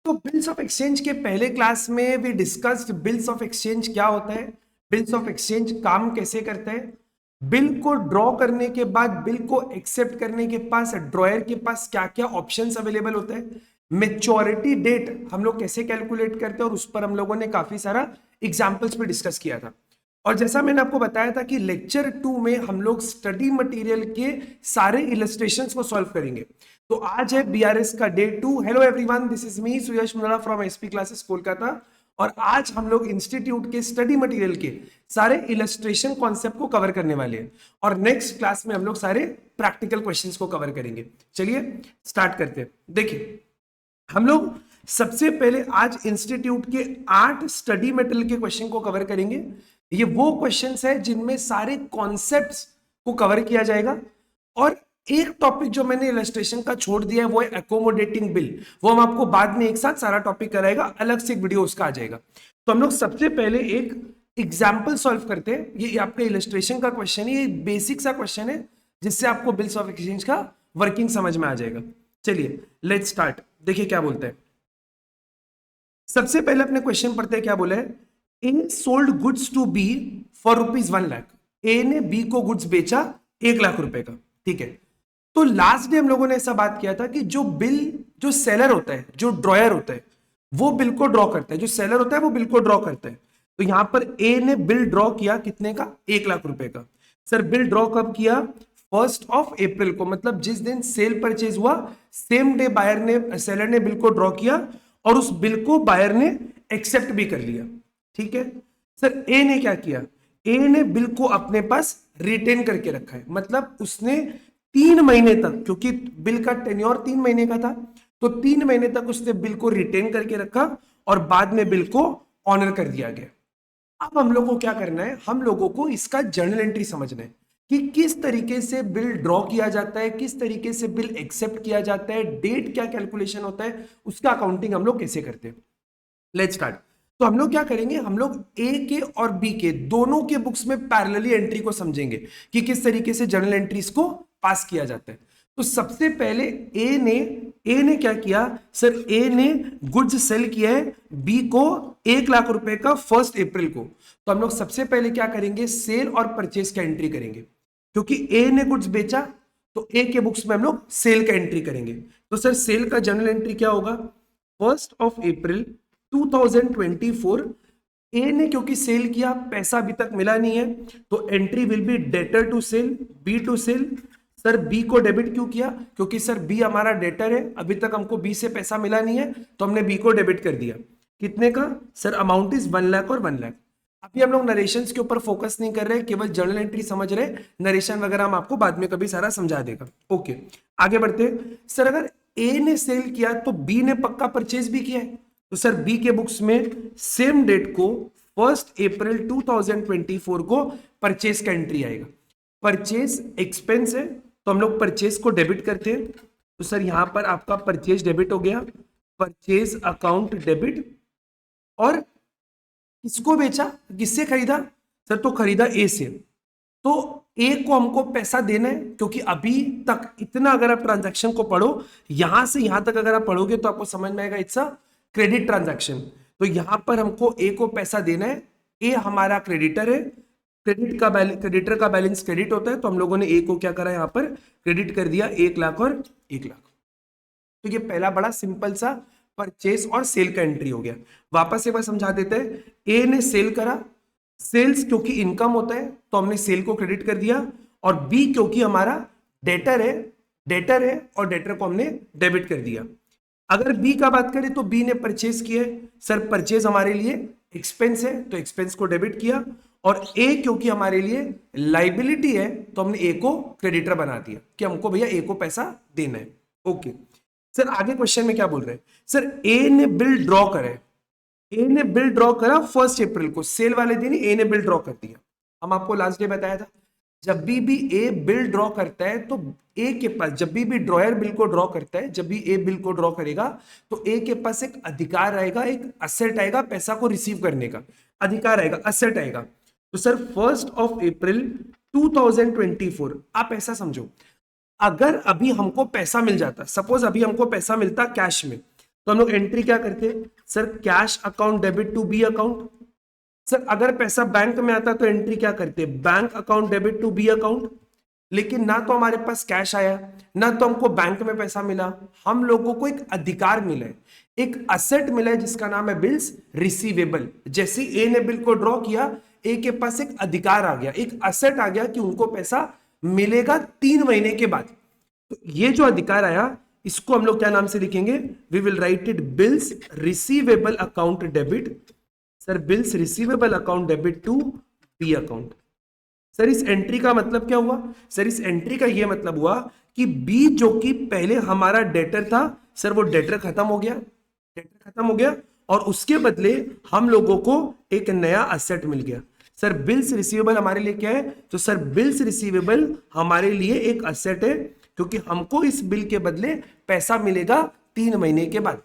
तो bills of exchange के पहले क्लास में we discussed bills of exchange क्या होता है, बिल्स ऑफ एक्सचेंज काम कैसे करता है, बिल को ड्रॉ करने के बाद बिल को एक्सेप्ट करने के पास ड्रॉयर के पास क्या क्या ऑप्शंस अवेलेबल होते हैं, मेच्योरिटी डेट हम लोग कैसे कैलकुलेट करते हैं, और उस पर हम लोगों ने काफी सारा एग्जाम्पल्स पे डिस्कस किया था। और जैसा मैंने आपको बताया था कि लेक्चर 2 में हम लोग स्टडी मटेरियल के सारे इलस्ट्रेशंस को सॉल्व करेंगे। तो आज है बीआरएस का day 2। Hello everyone, this is me Suyash Mundada from SP classes Kolkata. और आज हम लोग इंस्टीट्यूट के स्टडी मटेरियल के सारे इलस्ट्रेशन कॉन्सेप्ट को कवर करने वाले हैं, और नेक्स्ट क्लास में हम लोग सारे प्रैक्टिकल क्वेश्चंस को कवर करेंगे। चलिए स्टार्ट करते हैं। देखिए, हम लोग सबसे पहले आज इंस्टीट्यूट के 8 स्टडी मटेरियल के क्वेश्चन को कवर करेंगे। ये वो क्वेश्चंस है जिनमें सारे कॉन्सेप्ट्स को कवर किया जाएगा, और एक टॉपिक जो मैंने इलस्ट्रेशन का छोड़ दिया है वो है एकोमोडेटिंग बिल। वो हम आपको बाद में एक साथ सारा टॉपिक कराएगा, अलग से एक वीडियो उसका आ जाएगा। तो हम लोग सबसे पहले एक एग्जाम्पल सॉल्व करते हैं। ये आपका इलस्ट्रेशन का क्वेश्चन है, ये बेसिक सा क्वेश्चन है जिससे आपको बिल्स ऑफ एक्सचेंज का वर्किंग समझ में आ जाएगा। चलिए लेट्स स्टार्ट। देखिए क्या बोलते हैं। सबसे पहले अपने क्वेश्चन पढ़ते हैं। क्या बोला है, A sold goods to B for ₹1,00,000। A ने बी को गुड्स बेचा 1,00,000 रुपए का। ठीक है, तो लास्ट डे हम लोगों ने ऐसा बात किया था कि जो बिल, जो सेलर होता है, जो ड्रॉयर होता है, वो बिल को ड्रॉ करता है। जो सेलर होता है वो बिल को ड्रॉ करता है। तो यहां पर ए ने बिल ड्रॉ किया कितने का, 1,00,000 रुपए का। सर बिल ड्रॉ कब किया, 1 को, मतलब जिस दिन सेल परचेज हुआ सेम डे बायर ने, सेलर ने बिल को ड्रॉ किया, और उस बिल को बायर ने एक्सेप्ट भी कर लिया। ठीक है, सर ए ने क्या किया, ए ने बिल को अपने पास रिटेन करके रखा है, मतलब उसने 3 महीने तक, क्योंकि बिल का टेन्योर 3 महीने का था, तो 3 महीने तक उसने बिल को रिटेन करके रखा और बाद में बिल को ऑनर कर दिया गया। अब हम लोगों को क्या करना है, हम लोगों को इसका जर्नल एंट्री समझना है कि किस तरीके से बिल ड्रॉ किया जाता है, किस तरीके से बिल एक्सेप्ट किया जाता है, डेट क्या कैलकुलेशन होता है, उसका अकाउंटिंग हम लोग कैसे करते हैं। Let's start. तो हम लोग क्या करेंगे, हम लोग ए के और बी के दोनों के बुक्स में पैरेलली एंट्री को समझेंगे कि किस तरीके से जर्नल एंट्रीज को पास किया जाता है। तो सबसे पहले ए ने क्या किया, सर ए ने गुड्स सेल किया है बी को 1,00,000 रुपए का 1 अप्रैल को। तो हम लोग सबसे पहले क्या करेंगे, सेल और परचेज का एंट्री करेंगे, क्योंकि ए ने गुड्स बेचा तो ए के बुक्स में हम लोग सेल का एंट्री करेंगे। तो सर सेल का जर्नल एंट्री क्या होगा, 1 अप्रैल 2024। ए ने क्योंकि सेल किया, पैसा अभी तक मिला नहीं है, तो entry will be debtor to sale, B to sale. Sir B को डेबिट क्यों किया, क्योंकि सर बी हमारा डेटर है, अभी तक हमको बी से पैसा मिला नहीं है, तो हमने बी को डेबिट कर दिया। कितने का, सर अमाउंट इज 1,00,000 और 1,00,000। अभी हम लोग नरेशन के ऊपर फोकस नहीं कर रहे, केवल जर्नल एंट्री समझ रहे, नरेशन वगैरह हम आपको बाद में कभी सारा समझा देगा। ओके आगे बढ़ते। सर अगर ए ने सेल किया तो बी ने पक्का परचेज भी किया है, तो सर बी के बुक्स में सेम डेट को 1 अप्रैल 2024 को परचेज का एंट्री आएगा। परचेज एक्सपेंस है, तो हम लोग परचेज को डेबिट करते हैं। तो सर यहां पर आपका परचेज डेबिट हो गया, परचेज अकाउंट डेबिट। और किसको बेचा, किससे खरीदा, सर तो खरीदा ए से। तो ए को हमको पैसा देना है, क्योंकि अभी तक इतना अगर आप ट्रांजैक्शन को पढ़ो, यहां से यहां तक अगर आप पढ़ोगे तो आपको समझ में आएगा इट्स अ क्रेडिट ट्रांजैक्शन। तो यहां पर हमको ए को पैसा देना है, ए हमारा क्रेडिटर है, क्रेडिटर का बैलेंस क्रेडिट होता है, तो हम लोगों ने ए को क्या करा, यहां पर क्रेडिट कर दिया 1,00,000 और 1,00,000। तो ये पहला बड़ा सिंपल सा परचेस और सेल का एंट्री हो गया। वापस एक बार समझा देते हैं। ए ने सेल करा, सेल्स क्योंकि इनकम होता है तो हमने सेल को क्रेडिट कर दिया, और बी क्योंकि हमारा डेटर है, और डेटर को हमने डेबिट कर दिया। अगर बी का बात करें तो बी ने परचेज किया है, सर परचेज हमारे लिए एक्सपेंस है तो एक्सपेंस को डेबिट किया, और ए क्योंकि हमारे लिए लाइबिलिटी है तो हमने ए को क्रेडिटर बना दिया कि हमको भैया ए को पैसा देना है। ओके सर आगे क्वेश्चन में क्या बोल रहे हैं, सर ए ने बिल ड्रॉ करा, ए ने बिल ड्रॉ करा 1 अप्रैल को, सेल वाले दिन ए ने बिल ड्रॉ कर दिया। हम आपको लास्ट डे बताया था, जब भी ए बिल ड्रॉ करता है तो ए के पास, जब भी ड्रॉयर बिल को ड्रॉ करता है, जब भी ए बिल को ड्रॉ करेगा तो ए के पास एक अधिकार आएगा, एक असेट आएगा, पैसा को रिसीव करने का अधिकार आएगा, असेट आएगा। तो सर 1 अप्रैल 2024, आप ऐसा समझो, अगर अभी हमको पैसा मिल जाता, सपोज अभी हमको पैसा मिलता कैश में, तो हम लोग एंट्री क्या करते, sir cash account debit to B account. Sir अगर पैसा बैंक में आता तो एंट्री क्या करते, bank account debit to B account. लेकिन ना तो हमारे पास कैश आया, ना तो हमको बैंक में पैसा मिला, हम लोगों को एक अधिकार मिला है, एक असेट मिला है जिसका नाम है बिल्स रिसीवेबल। जैसे ए ने बिल को ड्रॉ किया, ए के पास एक अधिकार आ गया, एक असेट आ गया कि उनको पैसा मिलेगा 3 महीने के बाद। तो ये जो अधिकार आया इसको हम लोग क्या नाम से लिखेंगे, we will write it bills receivable account debit. Sir bills receivable account debit to B account. Sir इस एंट्री का मतलब क्या हुआ, सर इस एंट्री का यह मतलब हुआ कि बी जो कि पहले हमारा डेटर था, सर वो डेटर खत्म हो गया, डेटर खत्म हो गया और उसके बदले हम लोगों को एक नया असेट मिल गया। सर बिल्स रिसीवेबल हमारे लिए क्या है, तो सर बिल्स रिसीवेबल हमारे लिए एक असेट है क्योंकि हमको इस बिल के बदले पैसा मिलेगा 3 महीने के बाद।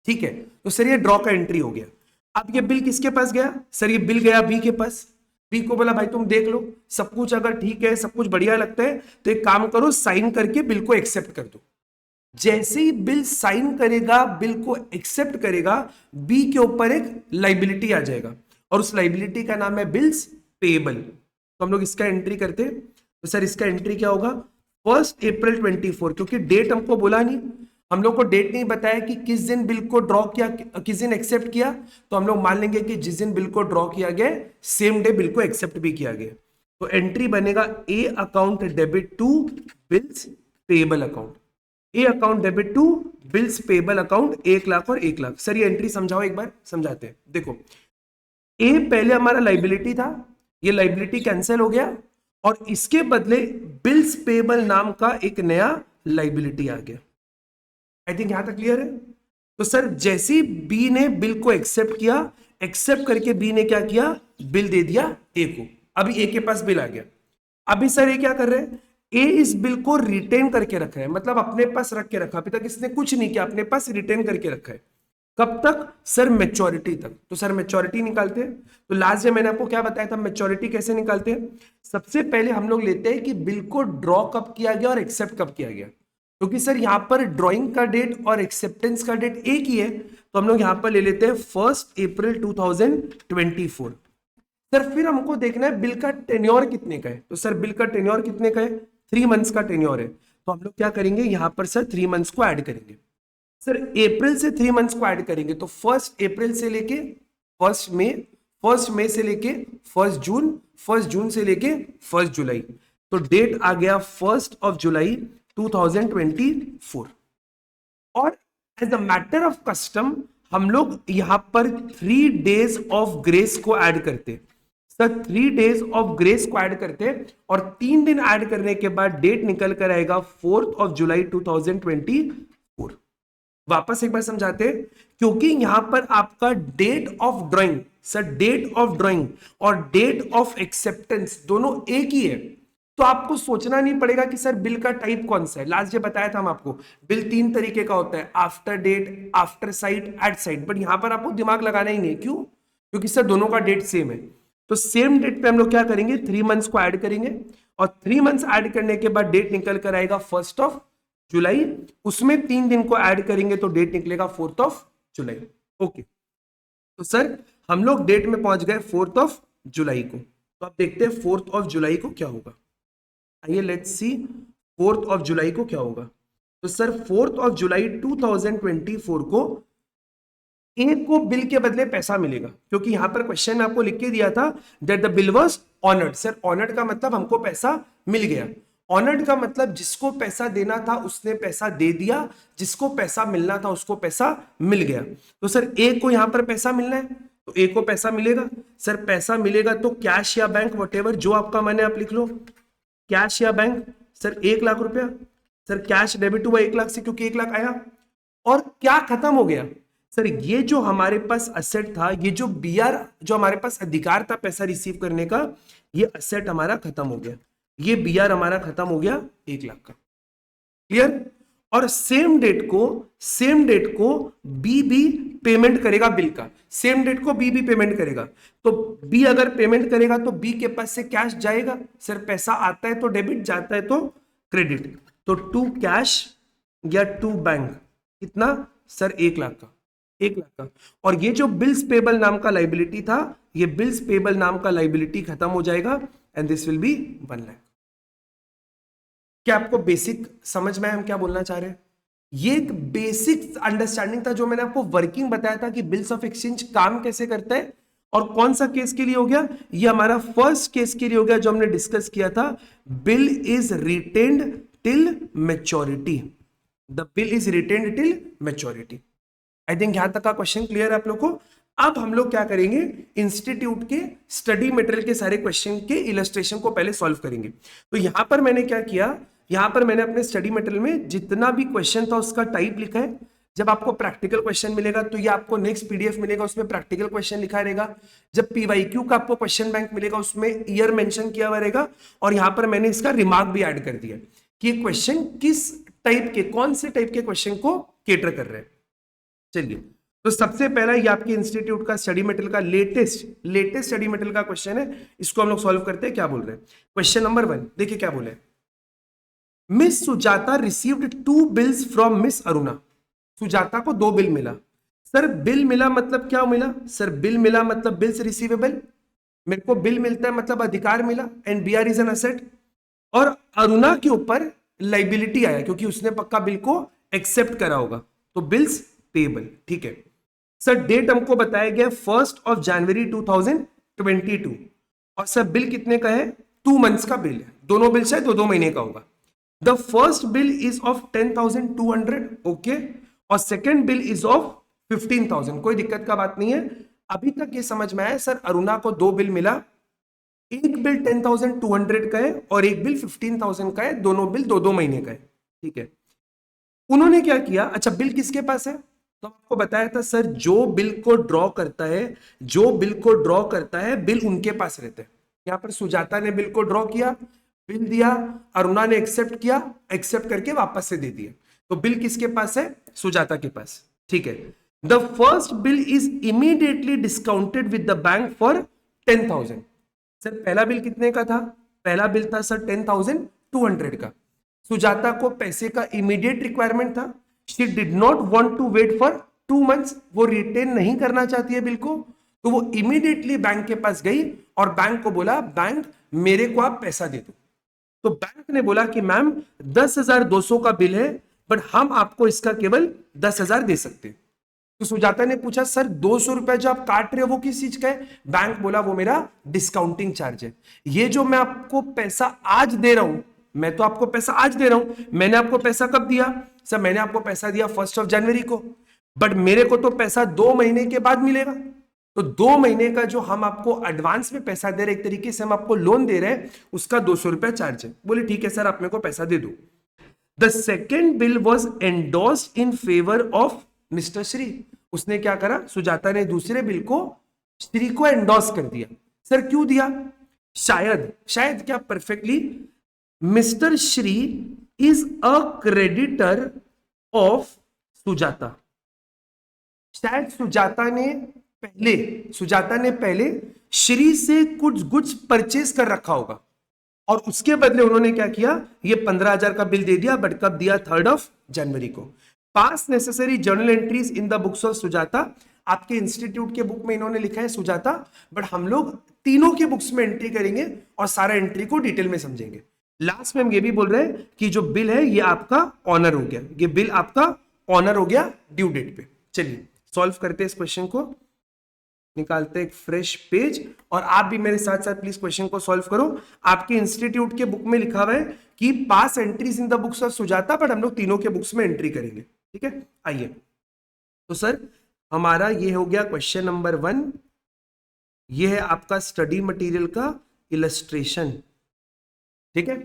ठीक है, तो सर ये ड्रॉ का एंट्री हो गया। अब ये बिल किसके पास गया, सर ये बिल गया बी के पास। बी को बोला भाई तुम देख लो, सब कुछ अगर ठीक है, सब कुछ बढ़िया लगता है तो एक काम करो, साइन करके बिल को एक्सेप्ट कर दो। जैसे ही बिल साइन करेगा, बिल को एक्सेप्ट करेगा, बी के ऊपर एक लाइबिलिटी आ जाएगा और उस लाइबिलिटी का नाम है बिल्स पेएबल। तो हम लोग इसका एंट्री करते, तो सर इसका एंट्री क्या होगा, 1 अप्रैल 24, क्योंकि डेट हमको बोला नहीं, हम लोग को डेट नहीं बताया कि किस दिन बिल को ड्रॉ किया, किस दिन एक्सेप्ट किया, तो हम लोग मान लेंगे कि जिस दिन बिल को ड्रॉ किया गया सेम डे बिल को एक्सेप्ट भी किया गया। तो एंट्री बनेगा A account debit to bills payable account, A account debit to bills payable account 1 lakh और 1 लाख। सर ये एंट्री समझाओ एक बार, समझाते हैं। देखो ए पहले हमारा लाइबिलिटी था, ये लाइबिलिटी कैंसिल हो गया और इसके बदले बिल्स पेएबल नाम का एक नया लाइबिलिटी आ गया। आई थिंक यहां तक क्लियर है। तो सर जैसे बी ने बिल को एक्सेप्ट किया, एक्सेप्ट करके बी ने क्या किया, बिल दे दिया ए को। अभी ए के पास बिल आ गया। अभी सर ये क्या कर रहे हैं, ए इस बिल को रिटेन करके रखा है, मतलब अपने पास रख के रखा, अभी तक इसने कुछ नहीं किया, अपने पास रिटेन करके रखा है। कब तक, सर मैच्योरिटी तक। तो सर मैच्योरिटी निकालते हैं। तो लास्ट में मैंने आपको क्या बताया था, मैच्योरिटी कैसे निकालते हैं। सबसे पहले हम लोग लेते हैं कि बिल को ड्रॉ कब किया गया और एक्सेप्ट कब किया गया, क्योंकि सर यहां पर ड्राइंग का डेट और एक्सेप्टेंस का डेट एक ही है, तो हम लोग यहां पर ले लेते हैं 1 अप्रैल 2024। सर फिर हमको देखना है बिल का टेन्योर कितने का है, तो सर बिल का टेन्योर कितने का है, 3 मंथ्स का टेन्योर है। तो हम लोग क्या करेंगे, यहां पर सर 3 मंथ्स को ऐड करेंगे। सर अप्रैल से 3 मंथ्स को ऐड करेंगे, तो 1 अप्रैल से लेके 1 मई, 1 मई से लेके 1 जून, 1 जून से लेके 1 जुलाई, तो डेट आ गया 1 जुलाई 2024। और as a matter of custom हम लोग यहां पर 3 डेज ऑफ ग्रेस को ऐड करते, सर 3 डेज ऑफ ग्रेस को ऐड करते और 3 दिन ऐड करने के बाद डेट निकल कर आएगा 4 जुलाई 2024। वापस एक बार समझाते हैं, क्योंकि यहां पर आपका date of drawing, sir date of drawing और डेट ऑफ एक्सेप्टेंस दोनों एक ही है, तो आपको सोचना नहीं पड़ेगा कि सर बिल का टाइप कौन सा है। लास्ट ये बताया था हम आपको, बिल 3 तरीके का होता है, after date, after sight, at sight, but यहां पर आपको दिमाग लगाना ही नहीं। क्यों, क्योंकि सर दोनों का डेट सेम है। तो सेम डेट पे हम लोग क्या करेंगे, 3 मंथ्स को ऐड करेंगे और 3 मंथ्स ऐड करने के बाद डेट निकल कर आएगा 1 जुलाई, उसमें 3 दिन को ऐड करेंगे तो डेट निकलेगा 4 जुलाई। ओके, तो सर हम लोग डेट में पहुंच गए 4 जुलाई को। तो आप देखते हैं 4 जुलाई को क्या होगा। आइए लेट्स सी 4 जुलाई को क्या होगा। तो सर 4 जुलाई 2024 को ए को बिल के बदले पैसा मिलेगा, क्योंकि यहां पर क्वेश्चन में आपको लिख के दिया था that the bill was honoured. Sir honoured का मतलब हमको पैसा मिल गया, ऑनर्ड का मतलब जिसको पैसा देना था उसने पैसा दे दिया, जिसको पैसा मिलना था उसको पैसा मिल गया। तो सर ए को यहां पर पैसा मिलना है तो ए को पैसा मिलेगा। सर पैसा मिलेगा तो कैश या बैंक, वटेवर जो आपका मन है आप लिख लो, कैश या बैंक। सर 1 लाख रुपया, सर कैश डेबिट हुआ 1 लाख से क्योंकि 1 लाख आया और क्या खत्म हो गया, सर ये जो हमारे पास असेट था, ये जो बीआर जो हमारे पास अधिकार था पैसा रिसीव करने का, ये असेट हमारा खत्म हो गया, ये बीआर हमारा खत्म हो गया 1 लाख का। क्लियर। और सेम डेट को बी भी पेमेंट करेगा बिल का, सेम डेट को बी भी पेमेंट करेगा। तो बी अगर पेमेंट करेगा तो बी के पास से कैश जाएगा, सर पैसा आता है तो डेबिट, जाता है तो क्रेडिट। तो टू कैश या टू बैंक कितना सर 1 लाख का, 1 लाख का। और ये जो बिल्स पेबल नाम का लाइबिलिटी था, ये बिल्स पेबल नाम का लाइबिलिटी खत्म हो जाएगा and this will be 1 lakh. क्या आपको बेसिक समझ में हम क्या बोलना चाह रहे हैं? ये एक बेसिक अंडरस्टैंडिंग था जो मैंने आपको वर्किंग बताया था कि बिल्स ऑफ एक्सचेंज काम कैसे करता है। और कौन सा केस के लिए हो गया? ये हमारा फर्स्ट केस के लिए हो गया जो हमने डिस्कस किया था, bill is retained till maturity. The bill is retained till maturity. I think यहां तक का क्वेश्चन क्लियर है आप लोग को। अब हम लोग क्या करेंगे, इंस्टीट्यूट के स्टडी मटेरियल के सारे क्वेश्चन के इलस्ट्रेशन को पहले सॉल्व करेंगे। तो यहां पर मैंने क्या किया, यहां पर मैंने अपने स्टडी मटेरियल में जितना भी क्वेश्चन था उसका टाइप लिखा है। जब आपको प्रैक्टिकल क्वेश्चन मिलेगा तो ये आपको नेक्स्ट पीडीएफ मिलेगा, उसमें प्रैक्टिकल क्वेश्चन लिखा रहेगा। जब पीवाईक्यू का आपको क्वेश्चन बैंक मिलेगा उसमें ईयर मेंशन किया हुआ रहेगा। और यहां पर मैंने इसका रिमार्क भी ऐड कर दिया कि क्वेश्चन किस टाइप के, कौन से टाइप के क्वेश्चन को केटर कर रहे हैं। चलिए, तो सबसे पहला ये आपके इंस्टीट्यूट का स्टडी मटेरियल का लेटेस्ट स्टडी मटेरियल का क्वेश्चन है। इसको हम लोग सॉल्व करते हैं। क्या बोल रहे हैं क्वेश्चन नंबर 1, देखिए क्या बोले। Miss Sujata received 2 bills from miss Aruna. Sujata को 2 बिल मिला। सर बिल मिला मतलब क्या मिला? सर बिल मिला मतलब बिल्स रिसीवेबल। मेरे को बिल मिलता है मतलब अधिकार मिला and BR is an asset. और अरुणा के ऊपर लाइबिलिटी आया क्योंकि उसने पक्का बिल को एक्सेप्ट करा होगा, तो बिल्स पेबल। ठीक है सर, डेट हमको बताया गया 1 जनवरी 2022। और सर बिल कितने का है? 2 मंथ्स का बिल है। दोनों बिल शायद 2 महीने का होगा। The first bill is of 10,200, okay, और सेकेंड बिल इज ऑफ 15,000। कोई दिक्कत का बात नहीं है। अभी तक ये समझ में आया सर अरुणा को 2 बिल मिला, एक बिल 10,200 का है और एक बिल 15,000 का है। दोनों बिल 2 महीने का है। ठीक है, उन्होंने क्या किया, अच्छा बिल किसके पास है? तो आपको बताया था सर जो बिल को ड्रॉ करता है, जो बिल को ड्रॉ करता है बिल उनके पास रहते हैं। यहां पर सुजाता ने बिल को ड्रॉ किया, बिल दिया, अरुणा ने एक्सेप्ट किया, एक्सेप्ट करके वापस से दे दिया। तो बिल किसके पास है? सुजाता के पास। ठीक है, the first bill is immediately discounted with the bank for 10,000। Sir पहला बिल कितने का था? पहला बिल था सर 10,200 का। सुजाता को पैसे का इमीडिएट रिक्वायरमेंट था। She did not want to wait for 2 months. वो रिटेन नहीं करना चाहती है बिल को, तो वो इमीडिएटली बैंक के पास गई और बैंक को बोला बैंक मेरे को आप पैसा दे दो। तो बैंक ने बोला कि मैम 10,200 का बिल है बट हम आपको इसका केवल 10,000 दे सकते हैं। तो सुजाता ने पूछा सर 200 रुपए जो आप काट रहे हो वो किस चीज का है? बैंक बोला वो मेरा डिस्काउंटिंग चार्ज है। ये जो मैं आपको पैसा आज दे रहा हूं, मैं तो आपको पैसा आज दे रहा हूं, मैंने आपको पैसा कब दिया? सर मैंने आपको पैसा दिया 1 जनवरी को, बट मेरे को तो पैसा 2 महीने के बाद मिलेगा। तो 2 महीने का जो हम आपको एडवांस में पैसा दे रहे, एक तरीके से हम आपको लोन दे रहे हैं, उसका 200 रुपया चार्ज है। बोले ठीक है सर आप मेरे को पैसा दे दो। The second bill was endorsed in favour of mister Shri. उसने क्या करा? सुजाता ने दूसरे बिल को श्री को एंडोर्स कर दिया। सर क्यों दिया? शायद क्या perfectly, mister Shri is a creditor of Sujata. शायद सुजाता ने पहले श्री से कुछ गुड्स परचेज कर रखा होगा और उसके बदले उन्होंने क्या किया, ये 15,000 का बिल दे दिया, बट कब दिया? 3 जनवरी को। पास necessary journal entries in the books of Sujata. आपके इंस्टीट्यूट के बुक में इन्होंने लिखा है सुजाता, बट हम लोग तीनों के बुक्स में एंट्री करेंगे और सारा एंट्री को डिटेल में समझेंगे। लास्ट में हम ये भी बोल रहे हैं कि जो बिल है ये आपका ऑनर हो गया, ये बिल आपका ऑनर हो गया ड्यू डेट पे। चलिए सॉल्व करते हैं इस क्वेश्चन को, निकालते हैं एक फ्रेश पेज और आप भी मेरे साथ साथ प्लीज क्वेश्चन को सॉल्व करो। आपके इंस्टीट्यूट के बुक में लिखा हुआ है कि pass entries in the books of Sujata, but हम लोग तीनों के बुक्स में एंट्री करेंगे। ठीक है, आइए। तो सर हमारा ये हो गया क्वेश्चन नंबर 1। ये है आपका स्टडी मटेरियल का इलस्ट्रेशन। ठीक है,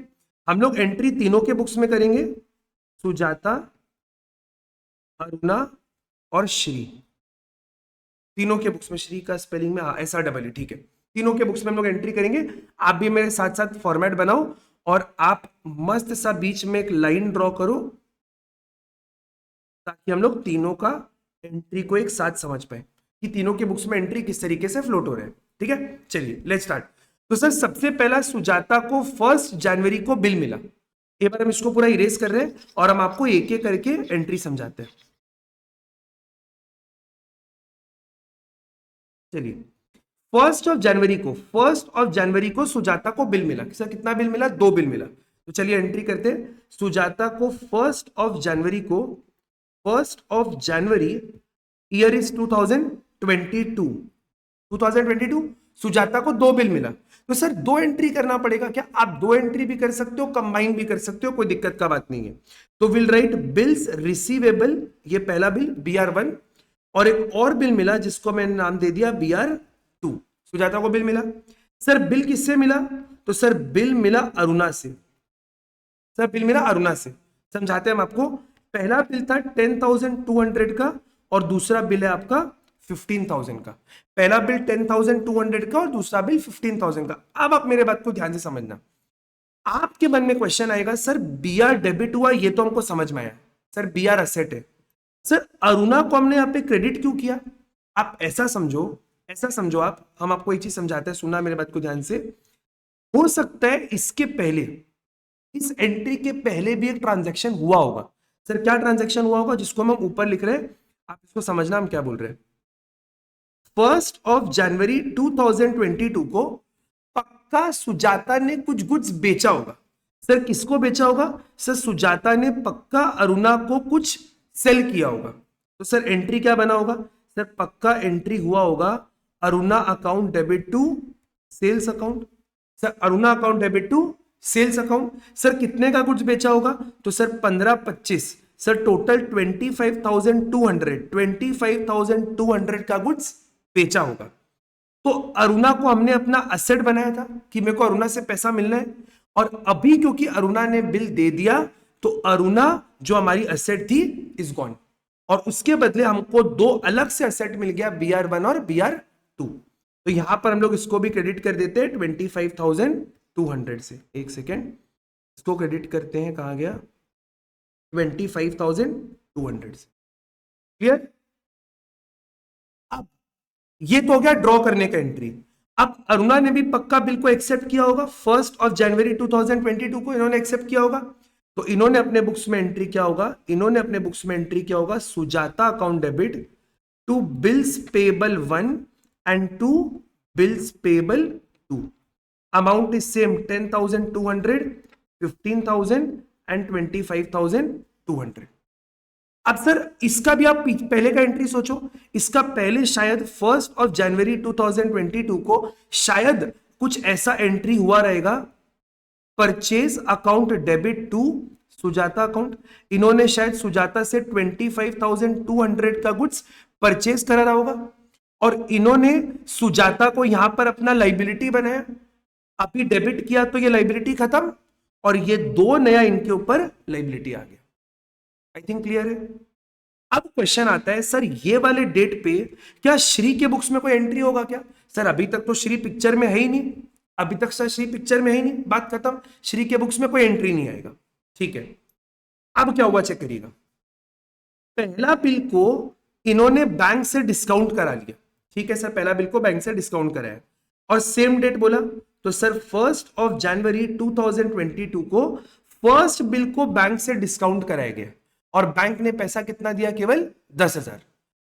हम लोग एंट्री तीनों के बुक्स में करेंगे, सुजाता, अरुणा और श्री। तीनों के बुक्स में, श्री का स्पेलिंग में SREE। ठीक है, तीनों के बुक्स में हम लोग एंट्री करेंगे। आप भी मेरे साथ साथ फॉर्मेट बनाओ और आप मस्त सा बीच में एक लाइन ड्रॉ करो ताकि हम लोग तीनों का एंट्री को एक साथ समझ पाए कि तीनों के बुक्स में एंट्री किस तरीके से फ्लोट हो रहे हैं। ठीक है, चलिए लेट्स स्टार्ट। तो सर सबसे पहला सुजाता को 1 जनवरी को बिल मिला। एक बार हम इसको पूरा इरेज कर रहे हैं और हम आपको एक एक करके एंट्री समझाते हैं। चलिए, 1 जनवरी को सुजाता को बिल मिला। सर कितना बिल मिला? 2 बिल मिला। तो चलिए एंट्री करते हैं। सुजाता को 1 जनवरी ईयर इज 2022 सुजाता को 2 बिल मिला। तो सर 2 एंट्री करना पड़ेगा क्या? आप 2 एंट्री भी कर सकते हो, कंबाइन भी कर सकते हो, कोई दिक्कत का बात नहीं है। तो विल राइट बिल्स रिसीवेबल, ये पहला बिल BR1, और एक और बिल मिला जिसको मैंने नाम दे दिया BR2। सुजाता को बिल मिला। सर बिल किससे मिला? तो सर बिल मिला अरुणा से। सर बिल मिला अरुणा से, समझाते हैं हम आपको। पहला बिल था 10,200 का और दूसरा बिल है आपका 15,000 का। पहला बिल 10,200 का और दूसरा बिल 15,000 का। अब आप मेरे बात को ध्यान से समझना। आपके मन में क्वेश्चन आएगा, सर BR डेबिट हुआ, ये तो हमको समझ में आया, सर BR असेट है, सर अरुणा को हमने यहाँ पे क्रेडिट क्यों किया? आप ऐसा समझो आप, हम आपको एक चीज समझाते हैं, सुनना मेरे बात को ध्यान से। हो सकता है इसके पहले, इस एंट्री के पहले भी एक ट्रांजैक्शन हुआ होगा। सर क्या ट्रांजैक्शन हुआ होगा? जिसको हम ऊपर लिख रहे हैं, आप इसको समझना हम क्या बोल रहे हैं। 1 जनवरी 2022 को पक्का सुजाता ने कुछ गुड्स बेचा होगा। सर किसको बेचा होगा? सर सुजाता ने पक्का अरुणा को कुछ सेल किया होगा। तो सर एंट्री क्या बना होगा? सर पक्का एंट्री हुआ होगा Aruna account debit to sales account. Sir Aruna account debit to sales account. Sir कितने का गुड्स बेचा होगा? तो सर 15-25, सर टोटल 25,200 का गुड्स बेचा होगा। तो अरुणा को हमने अपना असेट बनाया था कि मेरे को अरुणा से पैसा मिलना है, और अभी क्योंकि अरुणा ने बिल दे दिया तो अरुणा जो हमारी असेट थी इज गॉन, और उसके बदले हमको 2 अलग से असेट मिल गया, BR1 और BR2। तो यहां पर हम लोग इसको भी क्रेडिट कर देते हैं 25,200 से। एक सेकेंड, इसको क्रेडिट करते हैं, कहां गया? 25,200 से। क्लियर? अब ये तो हो गया ड्रॉ करने का एंट्री। अब अरुणा ने भी पक्का बिल को एक्सेप्ट किया होगा। 1 जनवरी 2022 को इन्होंने एक्सेप्ट किया होगा। तो इन्होंने अपने बुक्स में एंट्री क्या होगा? इन्होंने अपने बुक्स में एंट्री क्या होगा? Sujata account debit to bills payable 1 and to bills payable 2। Amount is same, 10,200, 15,000 and 25,200। अब सर इसका भी आप पहले का एंट्री सोचो। इसका पहले शायद 1 जनवरी 2022 को शायद कुछ ऐसा एंट्री हुआ रहेगा, purchase account debit to Sujata account. इन्होंने शायद सुजाता से 25,200 का गुड्स परचेज करा रहा होगा, और इन्होंने सुजाता को यहां पर अपना लाइबिलिटी बनाया। अभी डेबिट किया तो ये लाइबिलिटी खत्म, और ये 2 नया इनके ऊपर लाइबिलिटी आ गया। आई थिंक क्लियर है। अब क्वेश्चन आता है, सर ये वाले डेट पे क्या श्री के बुक्स में कोई एंट्री होगा क्या? सर अभी तक तो श्री पिक्चर में है ही नहीं, अभी तक सर श्री पिक्चर में है ही नहीं, बात खत्म। श्री के बुक्स में कोई एंट्री नहीं आएगा। ठीक है, अब क्या हुआ चेक करिएगा। पहला बिल को इन्होंने बैंक से डिस्काउंट करा लिया। ठीक है सर, पहला बिल को बैंक से डिस्काउंट कराया और सेम डेट बोला। तो सर 1 जनवरी 2022 को फर्स्ट बिल को बैंक से डिस्काउंट कराया गया, और बैंक ने पैसा कितना दिया? केवल 10,000।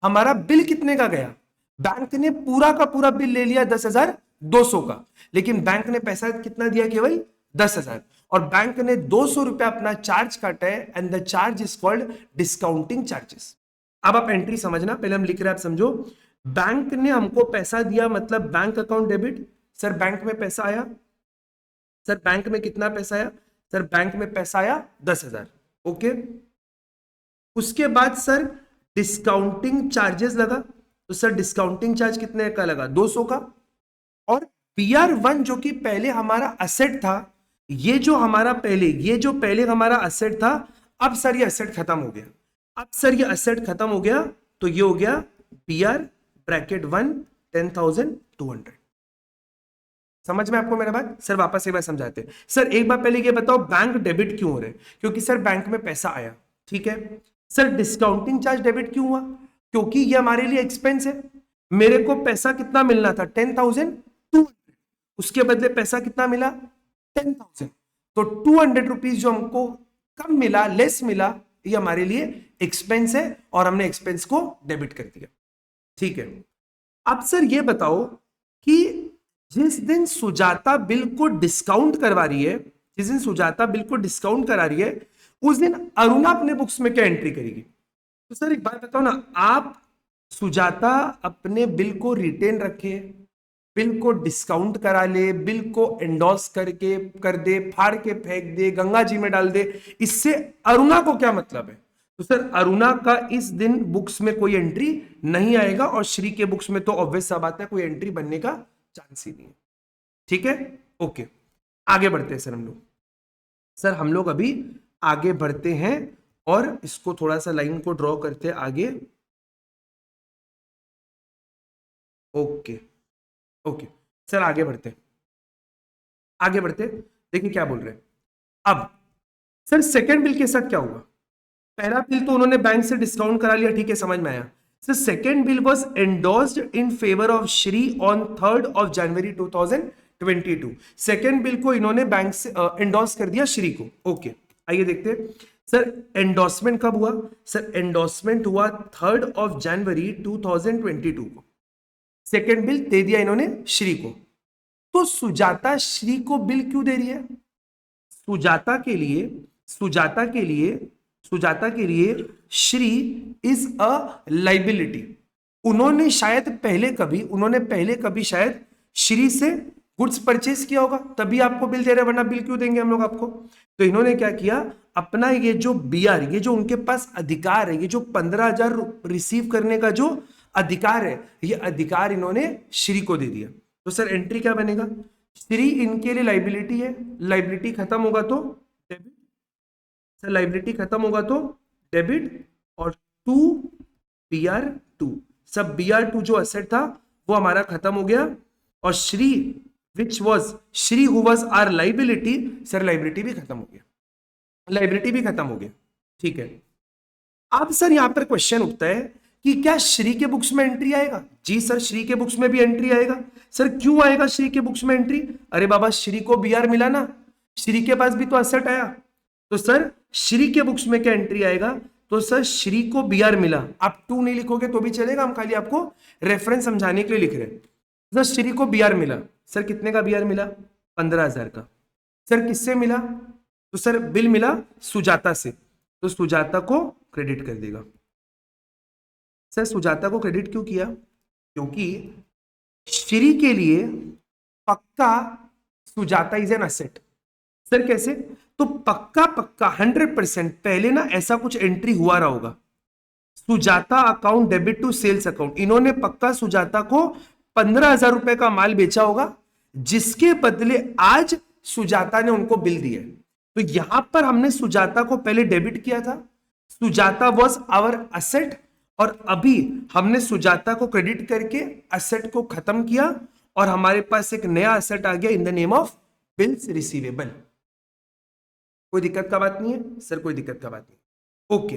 हमारा बिल कितने का गया? बैंक ने पूरा का पूरा बिल ले लिया 10,200 का, लेकिन बैंक ने पैसा कितना दिया? केवल 10,000, और बैंक ने 200 रुपया अपना चार्ज काटा है, and the charge is called discounting charges. अब आप एंट्री समझना, पहले हम लिख रहे हैं, आप समझो। बैंक ने हमको पैसा दिया, मतलब bank account debit. Sir bank में पैसा आया। सर बैंक में कितना पैसा आया? सर बैंक में पैसा आया 10,000। ओके, उसके बाद सर डिस्काउंटिंग चार्जेस लगा। तो सर डिस्काउंटिंग चार्ज कितने का लगा? 200 का। और BR1 जो कि पहले हमारा असेट था, ये जो पहले हमारा असेट था, अब सर ये असेट खत्म हो गया। अब सर ये असेट खत्म हो गया, तो ये हो गया BR(1) 10,200। समझ में आपको मेरा बात? सर वापस एक बार समझाते हैं। सर एक बार पहले ये बताओ, बैंक डेबिट क्यों हो रहे? क्योंकि सर बैंक में पैसा आया। ठीक है सर, डिस्काउंटिंग चार्ज डेबिट क्यों हुआ? क्योंकि ये हमारे लिए एक्सपेंस है। मेरे को पैसा कितना मिलना था? 10,200। उसके बदले पैसा कितना मिला? 10,000। तो 200 रुपीज जो हमको कम मिला, लेस मिला, ये हमारे लिए एक्सपेंस है, और हमने एक्सपेंस को डेबिट कर दिया। ठीक है, अब सर ये बताओ कि जिस दिन सुजाता बिल को डिस्काउंट करवा रही है, जिस दिन सुजाता बिल को डिस्काउंट करा रही है, उस दिन अरुणा अपने बुक्स में क्या एंट्री करेगी? तो सर एक बात बताओ ना, आप सुजाता अपने बिल को रिटेन रखे, बिल को डिस्काउंट करा ले, बिल को एंडोर्स करके कर दे, फाड़ के फेंक दे, गंगा जी में डाल दे, इससे अरुणा को क्या मतलब है? तो सर अरुणा का इस दिन बुक्स में कोई एंट्री नहीं आएगा, और श्री के बुक्स में तो ऑब्वियस सा बात है कोई एंट्री बनने का चांस ही नहीं है। ठीक है, ओके, आगे बढ़ते हैं सर हम लोग। सर हम लोग अभी आगे बढ़ते हैं और इसको थोड़ा सा लाइन को ड्रॉ करते हैं आगे। ओके ओके सर आगे बढ़ते हैं, आगे बढ़ते देखिए क्या बोल रहे हैं। अब सर सेकंड बिल के साथ क्या हुआ? पहला बिल तो उन्होंने बैंक से डिस्काउंट करा लिया, ठीक है, समझ में आया। Sir second bill was endorsed in favour of Shri on 3rd of January 2022। Second bill को इन्होंने बैंक से एंडोर्स कर दिया श्री को। ओके, आइए देखते हैं सर एंडोर्समेंट कब हुआ। सर एंडोर्समेंट हुआ 3rd of January 2022 को। सेकंड बिल दे दिया इन्होंने श्री को। तो सुजाता श्री को बिल क्यों दे रही है? सुजाता के लिए, सुजाता के लिए, सुजाता के लिए श्री इज अ लाइबिलिटी। उन्होंने पहले कभी शायद श्री से गुड्स परचेस किया होगा, तभी आपको बिल दे रहे, वरना बिल क्यों देंगे हम लोग आपको? तो इन्होंने क्या किया, अपना ये जो बीआर, ये जो उनके पास अधिकार है, ये जो 15,000 रिसीव करने का जो अधिकार है, ये अधिकार इन्होंने श्री को दे दिया। तो सर एंट्री क्या बनेगा? श्री इनके लिए लाइबिलिटी है, लाइबिलिटी खत्म होगा तो डेबिट, सर लाइबिलिटी खत्म होगा तो डेबिट, और टू BR2, सब BR2 जो एसेट था वो हमारा खत्म हो गया, और Shri which was Shri who was our liability, sir liability भी खत्म हो गया, लाइबिलिटी भी खत्म हो गया। ठीक है, अब सर यहां पर क्वेश्चन उठता है कि क्या श्री के बुक्स में एंट्री आएगा? जी सर, श्री के बुक्स में भी एंट्री आएगा। सर क्यों आएगा श्री के बुक्स में एंट्री? अरे बाबा श्री को BR मिला ना, श्री के पास भी तो एसेट आया, तो सर श्री के बुक्स में क्या एंट्री आएगा? तो सर श्री को BR मिला, आप 2 नहीं लिखोगे तो भी चलेगा, हम खाली आपको रेफरेंस समझाने के लिए लिख रहे हैं। सर श्री को BR मिला, सर कितने का BR मिला? 15,000 का। सर किससे मिला? तो सर बिल मिला सुजाता से, तो सुजाता को क्रेडिट कर देगा। सर सुजाता को क्रेडिट क्यों किया? क्योंकि श्री के लिए पक्का Sujata is an asset. Sir कैसे? तो पक्का 100% पहले ना ऐसा कुछ एंट्री हुआ रहा होगा, Sujata account debit to sales account, इन्होंने पक्का सुजाता को 15,000 रुपए का माल बेचा होगा, जिसके बदले आज सुजाता ने उनको बिल दिया। तो यहां पर हमने सुजाता को पहले डेबिट किया था, सुजाता वॉज आवर असेट, और अभी हमने सुजाता को क्रेडिट करके असेट को खत्म किया, और हमारे पास एक नया असेट आ गया in the name of bills receivable. कोई दिक्कत का बात नहीं है सर, कोई दिक्कत का बात नहीं। ओके,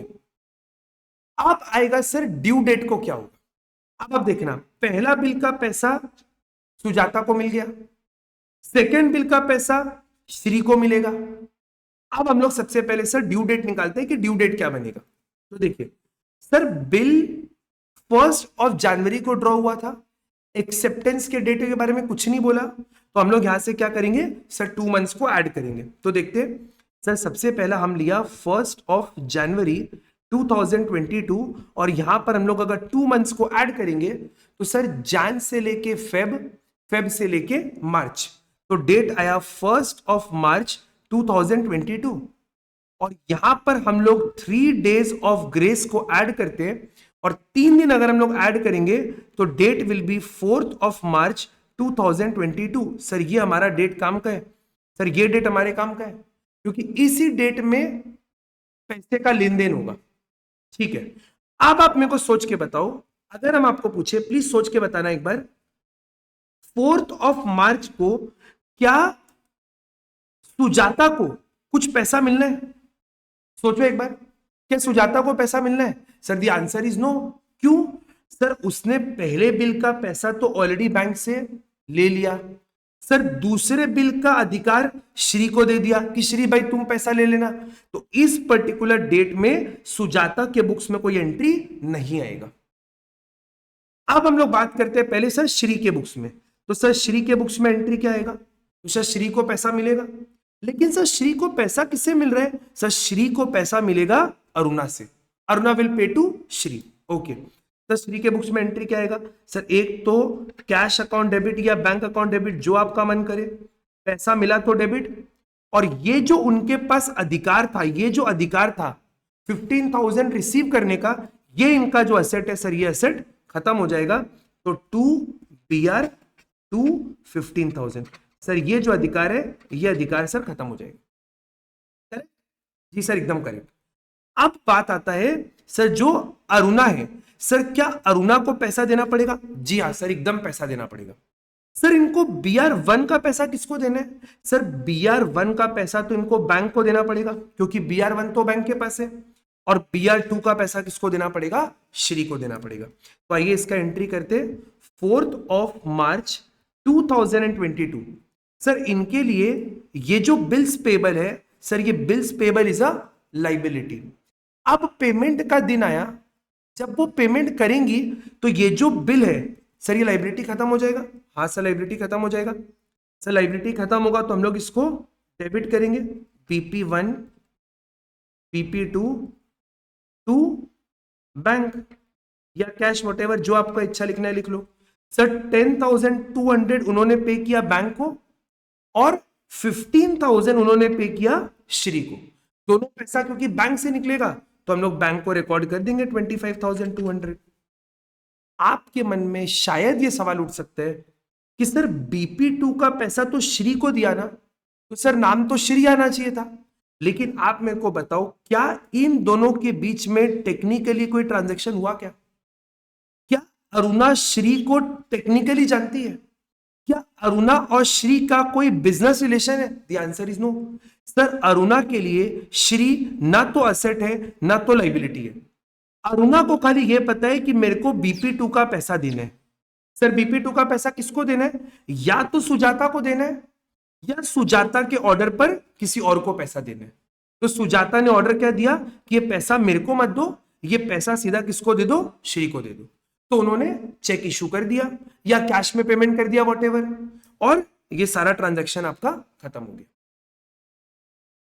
अब आएगा सर ड्यू डेट को क्या होगा। अब आप देखना, पहला बिल का पैसा सुजाता को मिल गया, सेकेंड बिल का पैसा श्री को मिलेगा। अब हम लोग सबसे पहले सर ड्यू डेट निकालते हैं कि ड्यू डेट क्या बनेगा। तो देखिए sir bill 1st of January को ड्रॉ हुआ था, एक्सेप्टेंस के डेट के बारे में कुछ नहीं बोला, तो हम लोग यहां से क्या करेंगे सर 2 मंथ्स को ऐड करेंगे। तो देखते हैं सर, सबसे पहला हम लिया 1st of January 2022, और यहां पर हम लोग अगर 2 मंथ्स को ऐड करेंगे तो सर जैन से लेके फेब से लेके मार्च, तो डेट आया 1st of March 2022, और यहां पर हम लोग 3 days ऑफ ग्रेस को ऐड करते हैं, और 3 दिन अगर हम लोग ऐड करेंगे तो date will be 4th of March 2022। Sir ये हमारा डेट काम का है, सर ये डेट हमारे काम का है, क्योंकि इसी डेट में पैसे का लेन देन होगा। ठीक है, अब आप मेरे को सोच के बताओ, अगर हम आपको पूछे, प्लीज सोच के बताना एक बार, 4th of March को क्या सुजाता को कुछ पैसा मिलना है? सोचो एक बार, क्या सुजाता को पैसा मिलना है? Sir the answer is no. क्यों? सर उसने पहले बिल का पैसा तो ऑलरेडी बैंक से ले लिया, सर दूसरे बिल का अधिकार श्री को दे दिया कि श्री भाई तुम पैसा ले लेना, तो इस पर्टिकुलर डेट में सुजाता के बुक्स में कोई एंट्री नहीं आएगा। अब हम लोग बात करते हैं पहले सर श्री के बुक्स में। तो सर श्री के बुक्स में एंट्री क्या आएगा? तो सर श्री को पैसा मिलेगा, लेकिन सर श्री को पैसा किससे मिल रहा है? सर श्री को पैसा मिलेगा अरुणा से। Aruna will pay to Shri. Okay, sir Shri के बुक्स में एंट्री क्या आएगा? सर एक तो कैश अकाउंट डेबिट या बैंक अकाउंट डेबिट, जो आपका मन करे, पैसा मिला तो डेबिट, और ये जो उनके पास अधिकार था, ये जो अधिकार था 15,000 रिसीव करने का, ये इनका जो असेट है सर, ये असेट खत्म हो जाएगा। तो 2BR टू 15,000, सर ये जो अधिकार है, ये अधिकार सर खत्म हो जाएगा। करेक्ट जी सर, एकदम करेक्ट। अब बात आता है सर जो अरुणा है, सर क्या अरुणा को पैसा देना पड़ेगा? जी हाँ सर, एकदम पैसा देना पड़ेगा। सर इनको BR1 का पैसा किसको देना है? सर BR1 का पैसा तो इनको बैंक को देना पड़ेगा, क्योंकि BR1 तो बैंक के पास है, और BR2 का पैसा किसको देना पड़ेगा? श्री को देना पड़ेगा। तो आइए इसका एंट्री करते, 4 मार्च 2022। सर इनके लिए ये जो बिल्स पेबल है सर, ये bills payable is a liability. अब पेमेंट का दिन आया, जब वो पेमेंट करेंगी तो ये जो बिल है सर, ये लाइबिलिटी खत्म हो जाएगा। हाँ सर, लाइबिलिटी खत्म हो जाएगा। सर लाइबिलिटी खत्म होगा तो हम लोग इसको डेबिट करेंगे, PP1 PP2 टू बैंक या कैश, वॉटेवर जो आपका इच्छा लिखना है लिख लो। सर 10,200 उन्होंने पे किया बैंक को, और 15,000 उन्होंने पे किया श्री को। दोनों पैसा क्योंकि बैंक से निकलेगा तो हम लोग बैंक को रिकॉर्ड कर देंगे 25,200। आपके मन में शायद ये सवाल उठ सकता है कि सर BP2 का पैसा तो श्री को दिया ना, तो सर नाम तो श्री आना चाहिए था। लेकिन आप मेरे को बताओ, क्या इन दोनों के बीच में टेक्निकली कोई ट्रांजैक्शन हुआ? क्या अरुणा श्री को टेक्निकली जानती है? क्या अरुणा और श्री का कोई बिजनेस रिलेशन है? The answer is no. Sir Aruna के लिए श्री ना तो असेट है ना तो लाइबिलिटी है। अरुणा को खाली ये पता है कि मेरे को BP2 का पैसा देना है। सर BP2 का पैसा किसको देना है? या तो सुजाता को देना है, या सुजाता के ऑर्डर पर किसी और को पैसा देना है। तो सुजाता ने ऑर्डर क्या दिया कि ये पैसा मेरे को मत दो, ये पैसा सीधा किसको दे दो? श्री को दे दो। तो उन्होंने चेक इशू कर दिया या कैश में पेमेंट कर दिया, वॉटेवर, और ये सारा ट्रांजैक्शन आपका खत्म हो गया।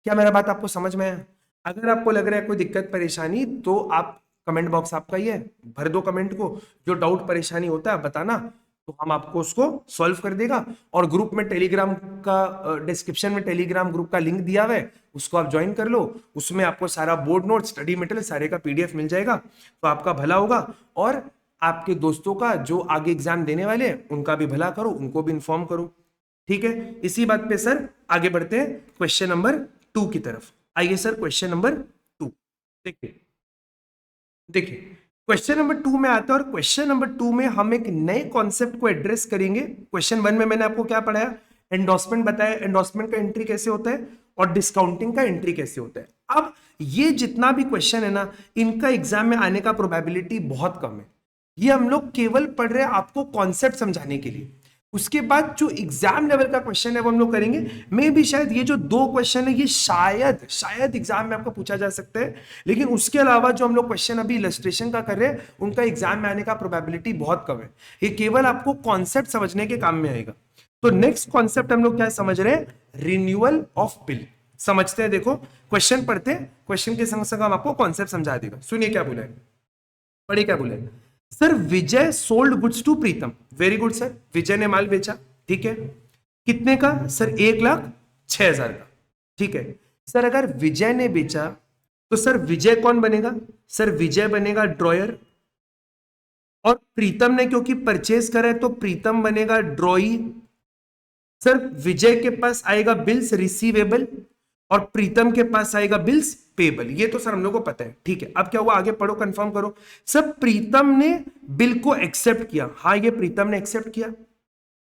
क्या मेरा बात आपको समझ में आया? अगर आपको लग रहा है कोई दिक्कत परेशानी, तो आप कमेंट बॉक्स आपका ही है, भर दो कमेंट को, जो डाउट परेशानी होता है बताना, तो हम आपको उसको सॉल्व कर देगा। और ग्रुप में टेलीग्राम का डिस्क्रिप्शन में टेलीग्राम ग्रुप का लिंक दिया हुआ है, उसको आप ज्वाइन कर लो। उसमें आपको सारा बोर्ड नोट, स्टडी मटेरियल सारे का PDF मिल जाएगा, तो आपका भला होगा। और आपके दोस्तों का जो आगे एग्जाम देने वाले हैं उनका भी भला करो, उनको भी इन्फॉर्म करो। ठीक है, इसी बात पे सर आगे बढ़ते हैं क्वेश्चन नंबर 2 की तरफ। आइए सर क्वेश्चन नंबर 2 देखिए क्वेश्चन नंबर 2 में आता है, और क्वेश्चन नंबर 2 में हम एक नए कॉन्सेप्ट को एड्रेस करेंगे। क्वेश्चन 1 में मैंने आपको क्या पढ़ाया? एंडोर्समेंट बताया, एंडोर्समेंट का एंट्री कैसे होता है, और डिस्काउंटिंग का एंट्री कैसे होता है। अब ये जितना भी क्वेश्चन है ना, इनका एग्जाम में आने का प्रोबेबिलिटी बहुत कम है। ये हम लोग केवल पढ़ रहे हैं आपको कॉन्सेप्ट समझाने के लिए। उसके बाद जो एग्जाम लेवल का क्वेश्चन है वो हम लोग करेंगे। मे भी शायद ये जो 2 क्वेश्चन है ये शायद एग्जाम में आपको पूछा जा सकता है, लेकिन उसके अलावा जो हम लोग क्वेश्चन अभी इलस्ट्रेशन का कर रहे हैं उनका एग्जाम में आने का प्रोबेबिलिटी बहुत कम है। ये केवल आपको कॉन्सेप्ट समझने के काम में आएगा। तो नेक्स्ट कॉन्सेप्ट हम लोग क्या समझ रहे हैं? रिन्यूअल ऑफ बिल समझते हैं। देखो क्वेश्चन पढ़ते हैं, क्वेश्चन के संग संग हम आपको कॉन्सेप्ट समझा देगा। सुनिए क्या बोला है, पढ़िए क्या बोला है। Sir Vijay sold goods to Pritam. Very good sir, Vijay ने माल बेचा, ठीक है, कितने का? सर 1,06,000 का, ठीक है। सर अगर विजय ने बेचा तो सर विजय कौन बनेगा? सर विजय बनेगा ड्रॉयर, और प्रीतम ने क्योंकि परचेज करा है तो प्रीतम बनेगा ड्रॉई। सर विजय के पास आएगा बिल्स रिसीवेबल, और प्रीतम के पास आएगा बिल्स पेबल। ये तो सर हम लोग को पता है, ठीक है। अब क्या हुआ, आगे पढ़ो, कंफर्म करो। सर प्रीतम ने बिल को एक्सेप्ट किया, हाँ ये प्रीतम ने एक्सेप्ट किया।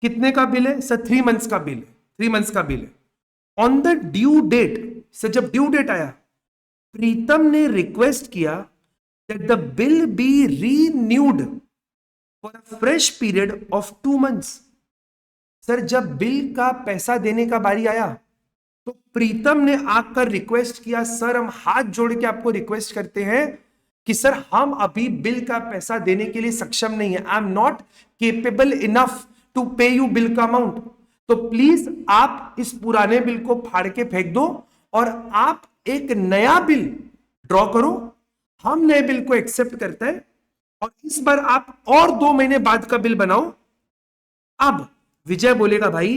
कितने का बिल है? सर 3 मंथ्स का बिल है, 3 मंथ्स का बिल है। On the due date, sir जब ड्यू डेट आया, प्रीतम ने रिक्वेस्ट किया that the bill be renewed for a fresh period of 2 months. Sir जब बिल का पैसा देने का बारी आया तो प्रीतम ने आकर रिक्वेस्ट किया, सर हम हाथ जोड़ के आपको रिक्वेस्ट करते हैं कि सर हम अभी बिल का पैसा देने के लिए सक्षम नहीं है, I am not capable enough to pay you bill का अमाउंट, तो प्लीज आप इस पुराने बिल को फाड़ के फेंक दो और आप एक नया बिल ड्रॉ करो। हम नए बिल को एक्सेप्ट करते हैं और इस बार आप और 2 महीने बाद का बिल बनाओ। अब विजय बोलेगा भाई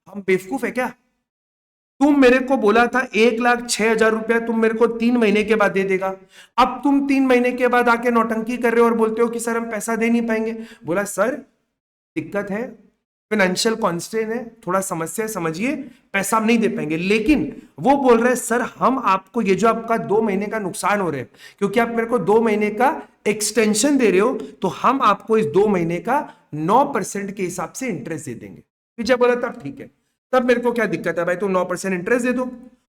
हम बेवकूफ है क्या, तुम मेरे को बोला था 1,06,000 रुपया तुम मेरे को 3 महीने के बाद दे देगा, अब तुम 3 महीने के बाद आके नौटंकी कर रहे हो और बोलते हो कि सर हम पैसा दे नहीं पाएंगे। बोला सर दिक्कत है, फाइनेंशियल कॉन्स्ट्रेंट है, थोड़ा समस्या है, समझिए, पैसा हम नहीं दे पाएंगे। लेकिन वो बोल रहे हैं सर हम आपको ये जो आपका 2 महीने का नुकसान हो रहा है क्योंकि आप मेरे को 2 महीने का एक्सटेंशन दे रहे हो, तो हम आपको इस 2 महीने का 9% के हिसाब से इंटरेस्ट दे देंगे। विजय बोला तब ठीक है, तब मेरे को क्या दिक्कत है भाई, तुम 9% इंटरेस्ट दे दो।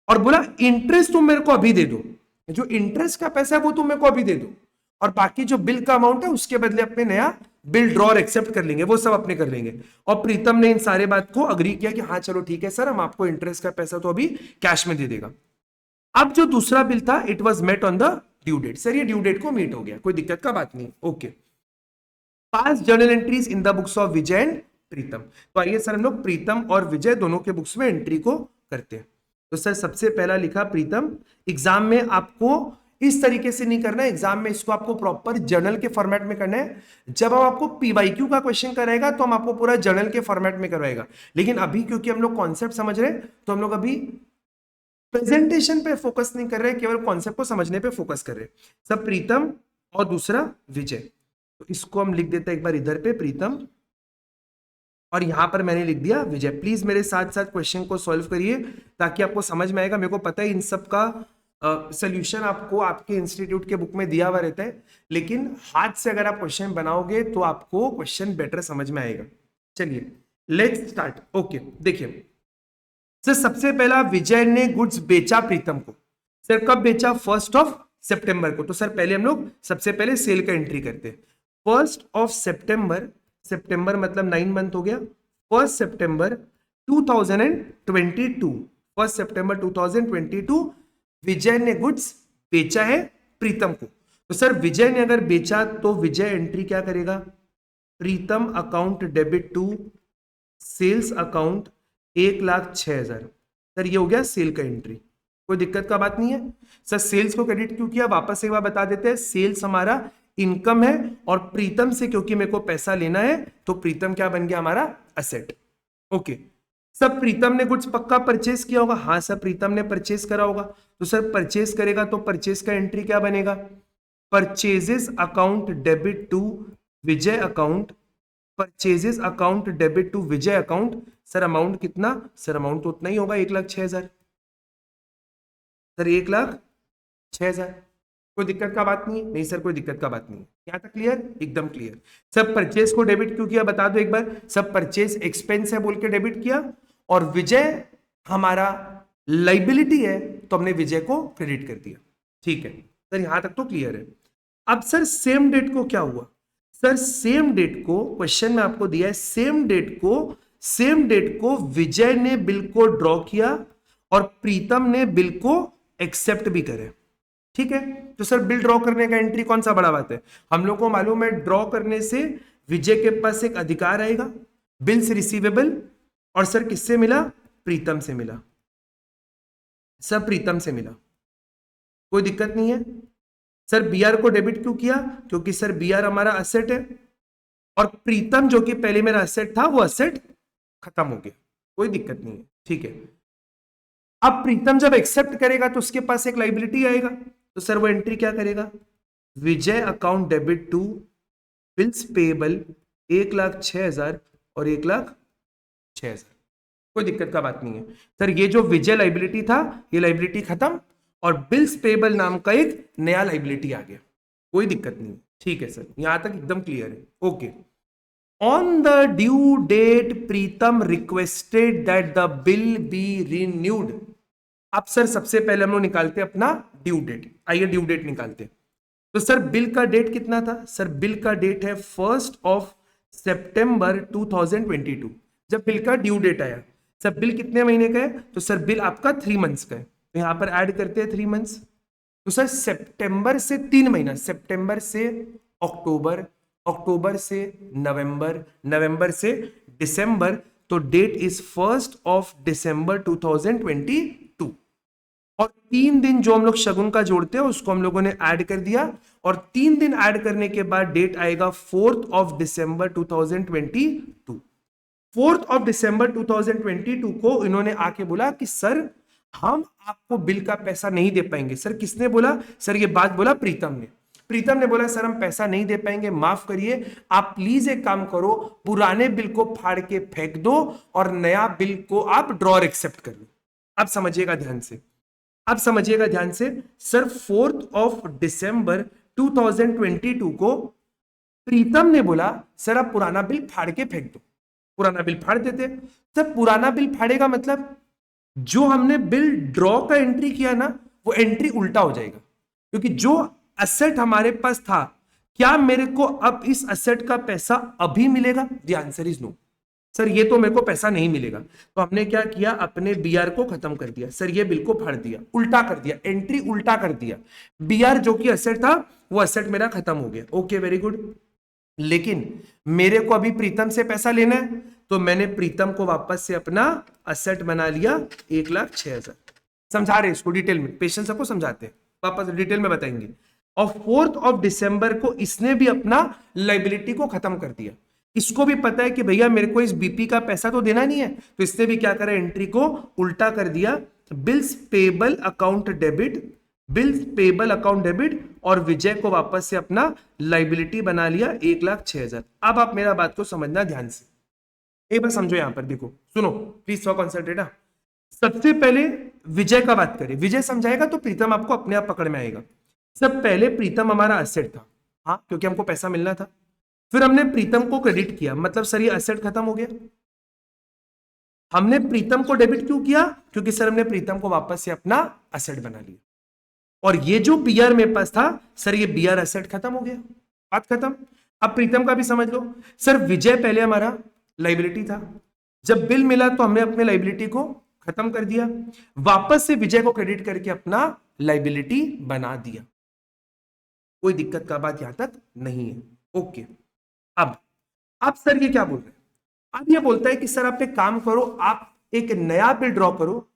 और बोला इंटरेस्ट तुम मेरे को अभी दे दो, जो इंटरेस्ट का पैसा है वो तुम मेरे को अभी दे दो, और बाकी जो बिल का अमाउंट है उसके बदले अपने नया बिल ड्रॉ एक्सेप्ट कर लेंगे, वो सब अपने कर लेंगे। और प्रीतम ने इन सारे बात को अग्री किया कि हाँ चलो ठीक है सर, हम आपको इंटरेस्ट का पैसा तो अभी कैश में दे देगा। अब जो दूसरा बिल था, it was met on the due date, sir ये ड्यू डेट को मीट हो गया, कोई दिक्कत का बात नहीं, okay. Pass journal entries in the books of Vijay and Pritam, तो आइए सर हम लोग प्रीतम और विजय दोनों के बुक्स में एंट्री को करते हैं। तो सर सबसे पहला लिखा प्रीतम, एग्जाम में आपको इस तरीके से नहीं करना है, एग्जाम में इसको आपको प्रॉपर जर्नल के फॉर्मेट में करना है। जब हम आपको पीवाईक्यू का क्वेश्चन कराएगा तो हम आपको पूरा जर्नल के फॉर्मेट में करवाएगा, लेकिन अभी क्योंकि हम लोग कॉन्सेप्ट समझ रहे हैं तो हम लोग अभी प्रेजेंटेशन पे फोकस नहीं कर रहे, केवल कॉन्सेप्ट को समझने पे फोकस कर रहे हैं। सब प्रीतम और दूसरा विजय, तो इसको हम लिख देते हैं एक बार इधर पे प्रीतम और यहां पर मैंने लिख दिया विजय। प्लीज मेरे साथ साथ क्वेश्चन को सॉल्व करिए ताकि आपको समझ में आएगा। मेरे को पता है इन सब का सोल्यूशन आपको आपके इंस्टीट्यूट के बुक में दिया हुआ रहता है, लेकिन हाथ से अगर आप क्वेश्चन बनाओगे तो आपको क्वेश्चन बेटर समझ में आएगा। चलिए लेट्स स्टार्ट। ओके देखिए सर, सबसे पहला विजय ने गुड्स बेचा प्रीतम को। सर कब बेचा? 1 सितंबर को। तो सर पहले हम लोग सबसे पहले सेल का एंट्री करते हैं। 1 सितंबर, सितंबर मतलब 9 मंथ हो गया। 1 सितंबर 2022, 1 सितंबर 2022 विजय ने गुड्स बेचा है प्रीतम को। तो सर विजय ने अगर बेचा तो विजय एंट्री क्या करेगा? Pritam account debit to sales account 1,06,000। Sir ये हो गया सेल का एंट्री, कोई दिक्कत का बात नहीं है। सर सेल्स को क्रेडिट क्यों किया? वापस एक बार बता देते हैं, सेल्स हमारा इनकम है और प्रीतम से क्योंकि मेरे को पैसा लेना है तो प्रीतम क्या बन गया? हमारा असेट। ओके सब प्रीतम ने गुड्स पक्का परचेस किया होगा। हाँ सर प्रीतम ने परचेस करा होगा। तो सर परचेस करेगा तो परचेस का एंट्री क्या बनेगा? Purchases account debit to Vijay account, purchases account debit to Vijay account. Sir amount कितना? सर अमाउंट तो उतना ही होगा 1,06,000। सर 1,06,000, कोई दिक्कत का बात नहीं? नहीं सर कोई दिक्कत का बात नहीं। यहां तक क्लियर? एकदम क्लियर। सब परचेज को डेबिट क्यों किया बता दो एक बार। सब परचेज एक्सपेंस है बोल के डेबिट किया और विजय हमारा लाइबिलिटी है तो हमने विजय को क्रेडिट कर दिया। ठीक है सर, यहां तक तो क्लियर है। अब सर सेम डेट को क्या हुआ? सर सेम डेट को क्वेश्चन में आपको दिया है, सेम डेट को विजय ने बिल को ड्रॉ किया और प्रीतम ने बिल को एक्सेप्ट भी करे। ठीक है, तो सर बिल ड्रॉ करने का एंट्री कौन सा बड़ा बात है? हम लोग को मालूम है ड्रॉ करने से विजय के पास एक अधिकार आएगा, बिल्स रिसीवेबल, और सर किससे मिला? प्रीतम से मिला। सर प्रीतम से मिला, कोई दिक्कत नहीं है। सर बीआर को डेबिट क्यों किया? क्योंकि सर बीआर हमारा असेट है और प्रीतम जो कि पहले मेरा असेट था वो असेट खत्म हो गया, कोई दिक्कत नहीं है। ठीक है, अब प्रीतम जब एक्सेप्ट करेगा तो उसके पास एक लाइबिलिटी आएगा, तो सर वो एंट्री क्या करेगा? Vijay account debit to bills payable 1,06,000 और 1,06,000, कोई दिक्कत का बात नहीं है। सर ये जो विजय लाइबिलिटी था ये लाइबिलिटी खत्म और बिल्स पेएबल नाम का एक नया लाइबिलिटी आ गया, कोई दिक्कत नहीं। ठीक है सर, यहां तक एकदम क्लियर है। Okay, on the due date Pritam requested that the bill be renewed. अब सर सबसे पहले हम लोग निकालते हैं अपना ड्यू डेट। आइए ड्यू डेट निकालते हैं। तो सर बिल का डेट कितना था? सर बिल का डेट है 1 सितंबर 2022, जब बिल का ड्यू डेट आया। सर बिल कितने महीने का है? तो सर बिल आपका 3 मंथ्स का है, तो यहां पर ऐड करते हैं 3 मंथ्स। तो सर सितंबर से 3 महीना, सितंबर से अक्टूबर, अक्टूबर से नवंबर, नवंबर से दिसंबर, तो डेट इज 1 दिसंबर 2022। और 3 दिन जो हम लोग शगुन का जोड़ते हैं उसको हम लोगों ने ऐड कर दिया, और 3 दिन ऐड करने के बाद डेट आएगा 4 दिसंबर 2022। 4 दिसंबर 2022 को इन्होंने आके बोला कि सर हम आपको बिल का पैसा नहीं दे पाएंगे। सर किसने बोला? सर ये बात बोला प्रीतम ने। प्रीतम ने बोला सर हम पैसा नहीं दे पाएंगे, माफ करिए, आप प्लीज एक काम करो, पुराने बिल को फाड़ के फेंक दो और नया बिल को आप ड्रॉर एक्सेप्ट कर लो। आप समझिएगा ध्यान से, आप समझिएगा ध्यान से। सर 4 दिसंबर 2022 को प्रीतम ने बोला सर आप पुराना बिल फाड़ के फेंक दो। पुराना बिल फाड़ देते। सर पुराना बिल फाड़ेगा मतलब जो हमने बिल ड्रॉ का एंट्री किया ना वो एंट्री उल्टा हो जाएगा, क्योंकि जो एसेट हमारे पास था, क्या मेरे को अब इस एसेट का पैसा अभी मिलेगा? The answer is no. Sir ये तो मेरे को पैसा नहीं मिलेगा। तो हमने क्या किया, अपने बीआर को खत्म कर दिया। सर ये बिल को फाड़ दिया, उल्टा कर दिया, एंट्री उल्टा कर दिया। बीआर जो कि एसेट था वो एसेट मेरा खत्म हो गया। Okay very good. लेकिन मेरे को अभी प्रीतम से पैसा लेना है, तो मैंने प्रीतम को वापस से अपना असेट बना लिया 1,06,000। समझा रहे इसको डिटेल में, पेशेंस सबको समझाते हैं, वापस डिटेल में बताएंगे। और 4 दिसंबर को इसने भी अपना लाइबिलिटी को खत्म कर दिया। इसको भी पता है कि भैया मेरे को इस बीपी का पैसा तो देना नहीं है, तो इसने भी क्या करा, एंट्री को उल्टा कर दिया। Bills payable account debit, bills payable account debit, और विजय को वापस से अपना लाइबिलिटी बना लिया 1,06,000। अब आप मेरा बात को समझना ध्यान से, एक बार समझो, यहां पर देखो, सुनो प्लीज, सो कॉन्सेंट्रेट। सबसे पहले विजय का बात करें, विजय समझाएगा तो प्रीतम आपको अपने आप पकड़ में आएगा। सब पहले प्रीतम हमारा एसेट था, हाँ, क्योंकि हमको पैसा मिलना था। फिर हमने प्रीतम को क्रेडिट किया, मतलब सर ये एसेट खत्म हो गया। हमने प्रीतम को डेबिट क्यों किया? क्योंकि सर हमने प्रीतम को वापस से अपना एसेट बना लिया। और ये जो बीआर मेरे पास था, सर ये बीआर एसेट खत्म हो गया, बात खत्म। अब प्रीतम का भी समझ लो। सर विजय पहले हमारा लाइबिलिटी था, जब बिल मिला तो हमने अपने लाइबिलिटी को खत्म कर दिया, वापस से विजय को क्रेडिट करके अपना लाइबिलिटी बना दिया। कोई दिक्कत का बात यहां तक नहीं है। ओके। अब सर ये क्या बोल रहे हैं? अब ये बोलता है कि सर आप एक काम करो, आप एक नया बिल ड्रॉ करो,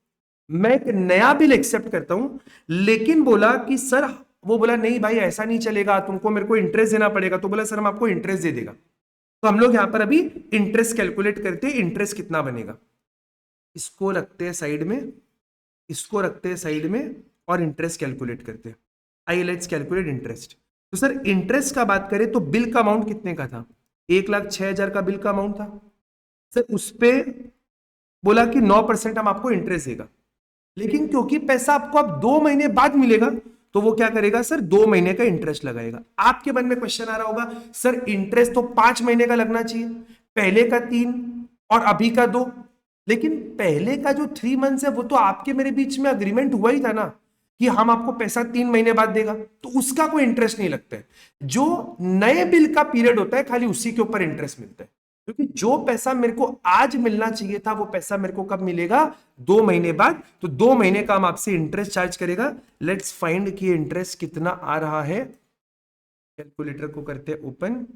मैं एक नया बिल एक्सेप्ट करता हूं। लेकिन बोला कि सर, वो बोला नहीं भाई ऐसा नहीं चलेगा, तुमको मेरे को इंटरेस्ट देना पड़ेगा। तो बोला सर हम आपको इंटरेस्ट दे देगा। तो हम लोग यहां पर अभी इंटरेस्ट कैलकुलेट करते हैं, इंटरेस्ट कितना बनेगा। इसको रखते हैं साइड में, इसको रखते हैं साइड में, और इंटरेस्ट कैलकुलेट करते हैं। आइए लेट्स कैलकुलेट इंटरेस्ट। तो सर इंटरेस्ट का बात करें तो बिल का अमाउंट कितने का था? 1,06,000 का बिल का अमाउंट था। सर उस पे बोला कि 9% हम आपको इंटरेस्ट देगा, लेकिन क्योंकि पैसा आपको अब 2 महीने बाद मिलेगा, तो वो क्या करेगा सर, 2 महीने का इंटरेस्ट लगाएगा। आपके मन में क्वेश्चन आ रहा होगा सर इंटरेस्ट तो 5 महीने का लगना चाहिए, पहले का 3 और अभी का 2। लेकिन पहले का जो 3 मंथ्स है वो तो आपके मेरे बीच में अग्रीमेंट हुआ ही था ना कि हम आपको पैसा 3 महीने बाद देगा, तो उसका कोई इंटरेस्ट नहीं लगता है। जो नए बिल का पीरियड होता है खाली उसी के ऊपर इंटरेस्ट मिलता है, क्योंकि जो पैसा मेरे को आज मिलना चाहिए था वो पैसा मेरे को कब मिलेगा? 2 महीने बाद। तो 2 महीने का हम आपसे इंटरेस्ट चार्ज करेगा। लेट्स फाइंड कि इंटरेस्ट कितना आ रहा है। कैलकुलेटर को करते हैं open.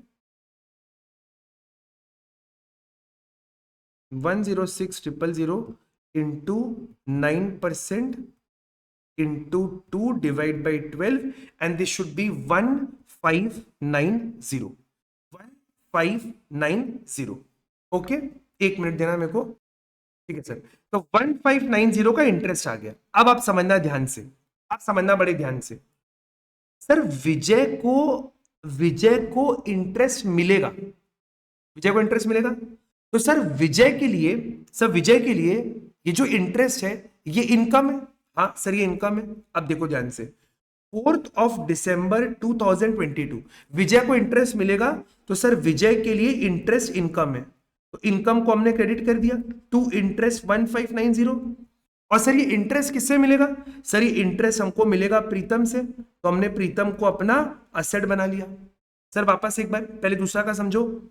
106,000 into 9% into 2 divided by 12, and this should be 1590, 1590। Okay, एक मिनट देना मेरे को, ठीक है सर। तो 1590 का इंटरेस्ट आ गया। अब आप समझना ध्यान से, आप समझना बड़े ध्यान से। सर विजय को इंटरेस्ट मिलेगा, विजय को इंटरेस्ट मिलेगा। तो सर विजय के लिए ये जो इंटरेस्ट है ये इनकम है। हाँ सर ये इनकम है। अब देखो ध्यान से, 4 दिसंबर 2022 विजय को इंटरेस्ट मिलेगा, तो सर विजय के लिए इंटरेस्ट इनकम है, तो इनकम को हमने क्रेडिट कर दिया टू इंटरेस्ट 1590। और सर ये इंटरेस्ट किससे मिलेगा? सर ये इंटरेस्ट हमको मिलेगा प्रीतम से, तो हमने प्रीतम को अपना असेट बना लिया। सर वापस एक बार पहले दूसरा का समझो।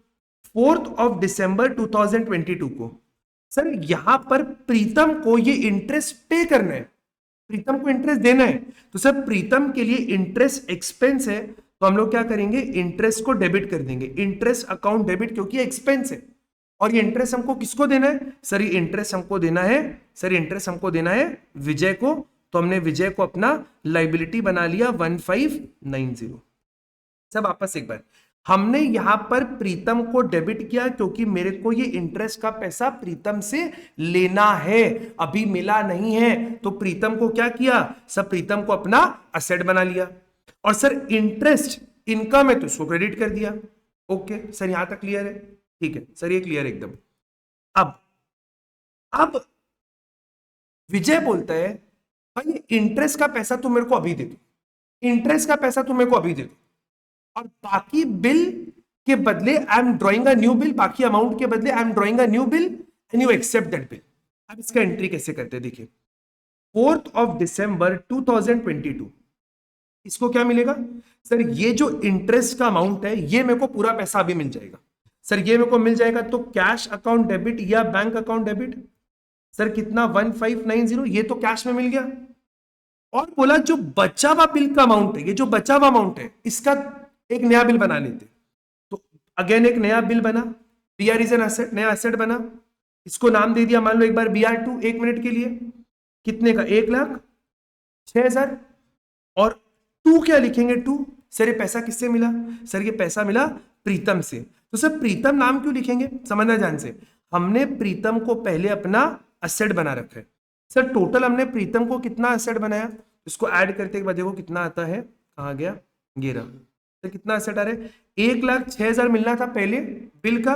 4 दिसंबर 2022 को सर यहां पर प्रीतम को ये इंटरेस्ट पे करना है, प्रीतम को इंटरेस्ट देना है, तो सर प्रीतम के लिए इंटरेस्ट एक्सपेंस है, तो हम लोग क्या करेंगे, इंटरेस्ट को डेबिट कर देंगे, इंटरेस्ट अकाउंट डेबिट, क्योंकि एक्सपेंस है। और ये इंटरेस्ट हमको किसको देना है, सर ये इंटरेस्ट हमको देना है, सर इंटरेस्ट हमको देना है विजय को, तो हमने विजय को अपना लाइबिलिटी बना लिया 1590। सब वापस एक बार, हमने यहां पर प्रीतम को डेबिट किया क्योंकि मेरे को ये इंटरेस्ट का पैसा प्रीतम से लेना है, अभी मिला नहीं है, तो प्रीतम को क्या किया, सब प्रीतम को अपना असेट बना लिया। और सर इंटरेस्ट इनकम है तो इसको क्रेडिट कर दिया। ओके सर, यहां तक क्लियर है, ठीक है सर, ये क्लियर एकदम। अब विजय बोलता है भाई इंटरेस्ट का पैसा तुम मेरे को अभी दे दो, इंटरेस्ट का पैसा तुम मेरे को अभी दे दो, और बाकी बिल के बदले I am drawing a new bill, बाकी अमाउंट के बदले I am drawing a new bill and you accept that bill. अब इसका एंट्री कैसे करते हैं, देखिए 4th of December 2022, इसको क्या मिलेगा, सर ये जो इंटरेस्ट का अमाउंट है ये मेरे को पूरा पैसा अभी मिल जाएगा। सर ये मेरे को मिल जाएगा तो कैश अकाउंट डेबिट या बैंक अकाउंट डेबिट, सर कितना 1590, ये तो कैश में मिल गया। और बोला जो बचा हुआ बिल का अमाउंट है, ये जो बचा हुआ अमाउंट है इसका एक नया बिल बना लेते, तो अगेन एक नया बिल बना, बीआर इज एन एसेट, नया एसेट बना, इसको नाम दे दिया मान लो एक बार BR2, 1 मिनट के लिए, कितने का, 1,06,000, और 2 क्या लिखेंगे, 2, सर ये पैसा किससे मिला, सर ये पैसा मिला प्रीतम से, तो सर प्रीतम नाम क्यों लिखेंगे, समझना ध्यान से, हमने प्रीतम को पहले अपना असेट बना रखा है। सर टोटल हमने प्रीतम को कितना असेट बनाया, इसको ऐड करते के बाद देखो कितना आता है, कहाँ गया, ये रहा, तो कितना असेट आ रहा है, 1,06,000 मिलना था पहले बिल का,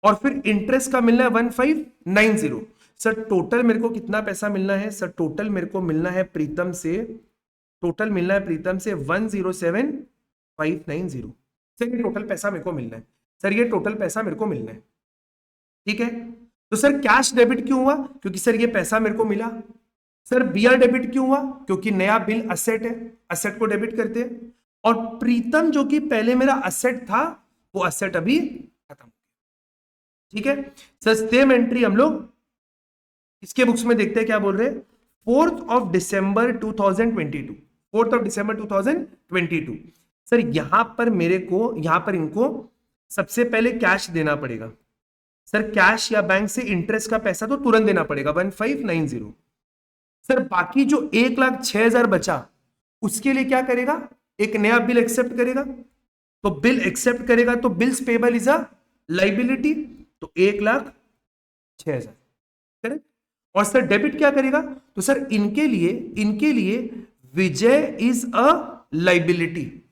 और फिर इंटरेस्ट का मिलना है 1590। सर टोटल मेरे को कितना पैसा मिलना है, सर टोटल मेरे को मिलना है प्रीतम से, टोटल मिलना है प्रीतम से 107,590। सर ये टोटल पैसा मेरे को मिलना है, सर ये टोटल पैसा मेरे को मिलना है, ठीक है। तो सर कैश डेबिट क्यों हुआ, क्योंकि सर ये पैसा मेरे को मिला। सर बीआर डेबिट क्यों हुआ, क्योंकि नया बिल असेट है, असेट को डेबिट करते हैं, और प्रीतम जो कि पहले मेरा असेट था वो असेट अभी खत्म, ठीक है। सर सेम एंट्री हम लोग इसके बुक्स में देखते हैं क्या बोल रहे हैं, 4th of December 2022, 4th of December 2022। Sir यहां पर मेरे को, यहां पर इनको सबसे पहले कैश देना पड़ेगा, सर कैश या बैंक से इंटरेस्ट का पैसा तो तुरंत देना पड़ेगा 1590। सर बाकी जो 1,06,000 बचा उसके लिए क्या करेगा, एक नया बिल एक्सेप्ट करेगा, तो बिल एक्सेप्ट करेगा तो bills payable is a liability, तो 1,06,000, करेक्ट। और सर डेबिट क्या करेगा, तो सर इनके लिए विजय इज अ लाइबिलिटी,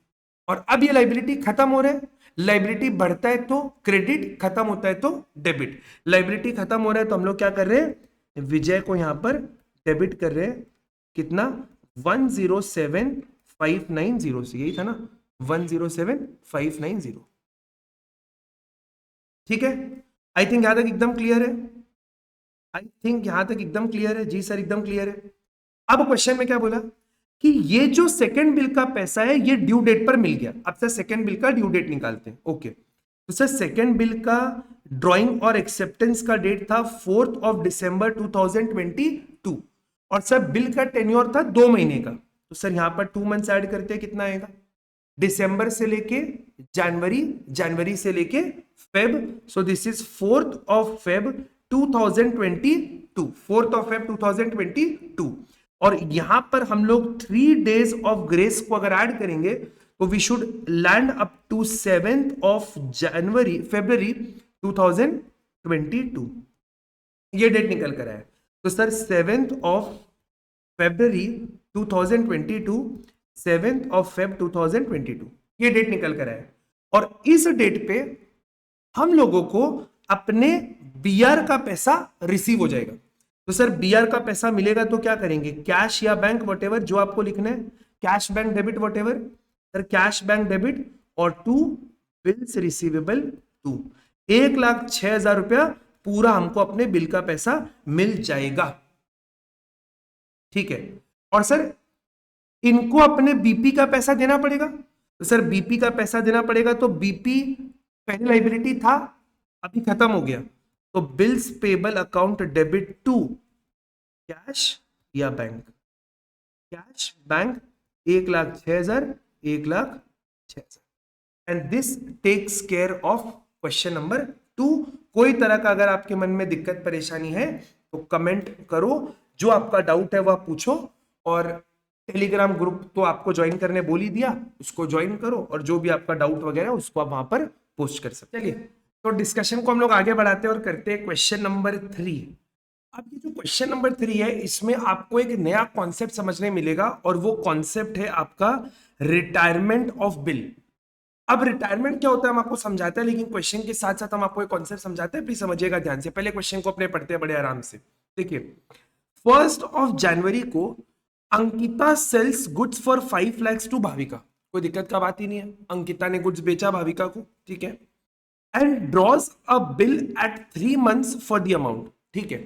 और अब ये लाइबिलिटी खत्म हो रहा है, लाइबिलिटी बढ़ता है तो क्रेडिट, खत्म होता है तो डेबिट, लाइबिलिटी खत्म हो रहा है तो हम लोग क्या कर रहे हैं, विजय को यहां पर डेबिट कर रहे हैं, कितना 107,590 से, यही था ना 107,590, ठीक है। आई थिंक यहां तक एकदम क्लियर है, आई थिंक यहां तक एकदम क्लियर है, जी सर एकदम क्लियर है। अब क्वेश्चन में क्या बोला कि ये जो सेकंड बिल का पैसा है ये ड्यू डेट पर मिल गया, अब सर सेकंड बिल का ड्यू डेट निकालते हैं। ओके तो सर सेकंड बिल का ड्राइंग और एक्सेप्टेंस का डेट था 4th of December 2022, और सर बिल का टेन्योर था 2 महीने का, तो सर यहां पर 2 मंथ्स ऐड करते हैं, कितना आएगा, दिसंबर से लेके जनवरी, जनवरी से लेके Feb, so this is 4th of Feb 2022, 4th of Feb 2022, और यहां पर हम लोग 3 days ऑफ ग्रेस को अगर ऐड करेंगे तो we should land up to 7th of February 2022, ये डेट निकल कर आया। तो sir 7th of February 2022, 7th of Feb 2022, ये डेट निकल कर आया, और इस डेट पे हम लोगों को अपने बीआर का पैसा रिसीव हो जाएगा। तो सर बीआर का पैसा मिलेगा तो क्या करेंगे, कैश या बैंक वटेवर जो आपको लिखना है, cash bank debit whatever, sir cash bank debit, और 2 बिल्स रिसीवेबल 2, 1,06,000 रुपया पूरा हमको अपने बिल का पैसा मिल जाएगा, ठीक है। और सर इनको अपने बीपी का पैसा देना पड़ेगा, तो सर बीपी का पैसा देना पड़ेगा, तो बीपी पहले लाइबिलिटी था अभी खत्म हो गया, तो bills payable account debit to cash या bank, cash bank 1,06,000, 1,06,000, and this takes care of question number 2। कोई तरह का अगर आपके मन में दिक्कत परेशानी है तो कमेंट करो, जो आपका डाउट है वह पूछो, और टेलीग्राम ग्रुप तो आपको ज्वाइन करने बोल ही दिया, उसको ज्वाइन करो, और जो भी आपका डाउट वगैरह उसको आप वहां पर पोस्ट कर सकते। चलिए तो डिस्कशन को हम लोग आगे बढ़ाते हैं और करते हैं क्वेश्चन नंबर 3। अब ये जो क्वेश्चन नंबर 3 है, इसमें आपको एक नया कॉन्सेप्ट समझने मिलेगा, और वो कॉन्सेप्ट है आपका रिटायरमेंट ऑफ बिल। अब रिटायरमेंट क्या होता है हम आपको समझाते हैं, लेकिन क्वेश्चन के साथ साथ हम आपको एक कॉन्सेप्ट समझाते हैं, प्लीज समझिएगा ध्यान से। पहले क्वेश्चन को अपने पढ़ते हैं बड़े आराम से। देखिए, 1 जनवरी को Ankita sells goods for 5 lakhs to Bhavika. कोई दिक्कत का बात ही नहीं है, अंकिता ने गुड्स बेचा भाविका को, ठीक है, and draws a bill eight 3 months for the amount. ठीक है,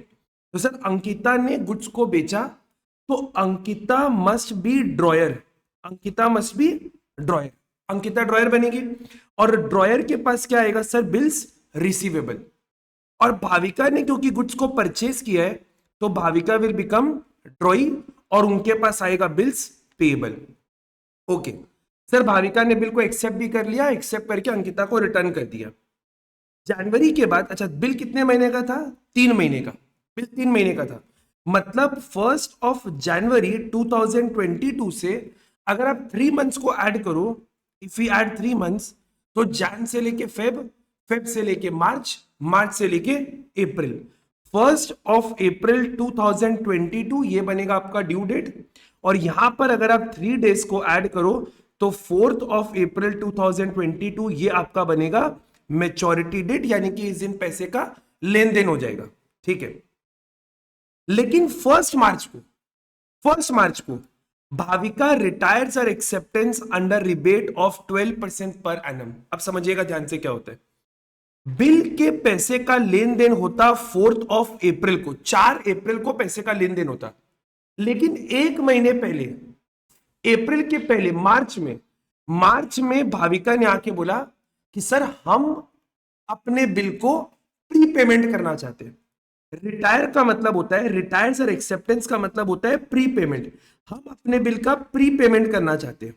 तो सर अंकिता ने गुड्स को बेचा, तो Ankita must be dryer, Ankita must be dryer, Ankita dryer बनेगी, और ड्रॉयर के पास क्या आएगा सर, बिल्स रिसीवेबल। और भाविका ने क्योंकि गुड्स को परचेज किया है, तो भाविका विल बिकम ड्रॉई, और उनके पास आएगा bills payable. Okay sir, Bhavika ने बिल को एक्सेप्ट भी कर लिया, एक्सेप्ट करके अंकिता को रिटर्न कर दिया। जनवरी के बाद, अच्छा बिल कितने महीने का था, 3 महीने का, बिल 3 महीने का था, मतलब 1 जनवरी 2022 से अगर आप 3 months को ऐड करो, इफ यू ऐड 3 months, तो जैन से लेके फेब, फेब से लेके मार्च, मार्च से लेके अप्रैल, 1 अप्रैल 2022 ये बनेगा आपका ड्यू डेट। और यहां पर अगर आप 3 days को ऐड करो तो 4 अप्रैल 2022 ये आपका बनेगा मैच्योरिटी डेट, यानी कि इस दिन पैसे का लेन देन हो जाएगा। ठीक है, लेकिन 1 मार्च को भाविका रिटायर्स और acceptance under rebate of 12% per annum. अब समझिएगा ध्यान से क्या होता है, बिल के पैसे का लेन देन होता 4 अप्रैल को, 4 अप्रैल को पैसे का लेन देन होता, लेकिन 1 महीने पहले, अप्रैल के पहले मार्च में भाविका ने आके बोला कि सर हम अपने बिल को प्री पेमेंट करना चाहते हैं। रिटायर का मतलब होता है, रिटायर्स और एक्सेप्टेंस का मतलब होता है प्री पेमेंट, हम अपने बिल का प्री पेमेंट करना चाहते हैं।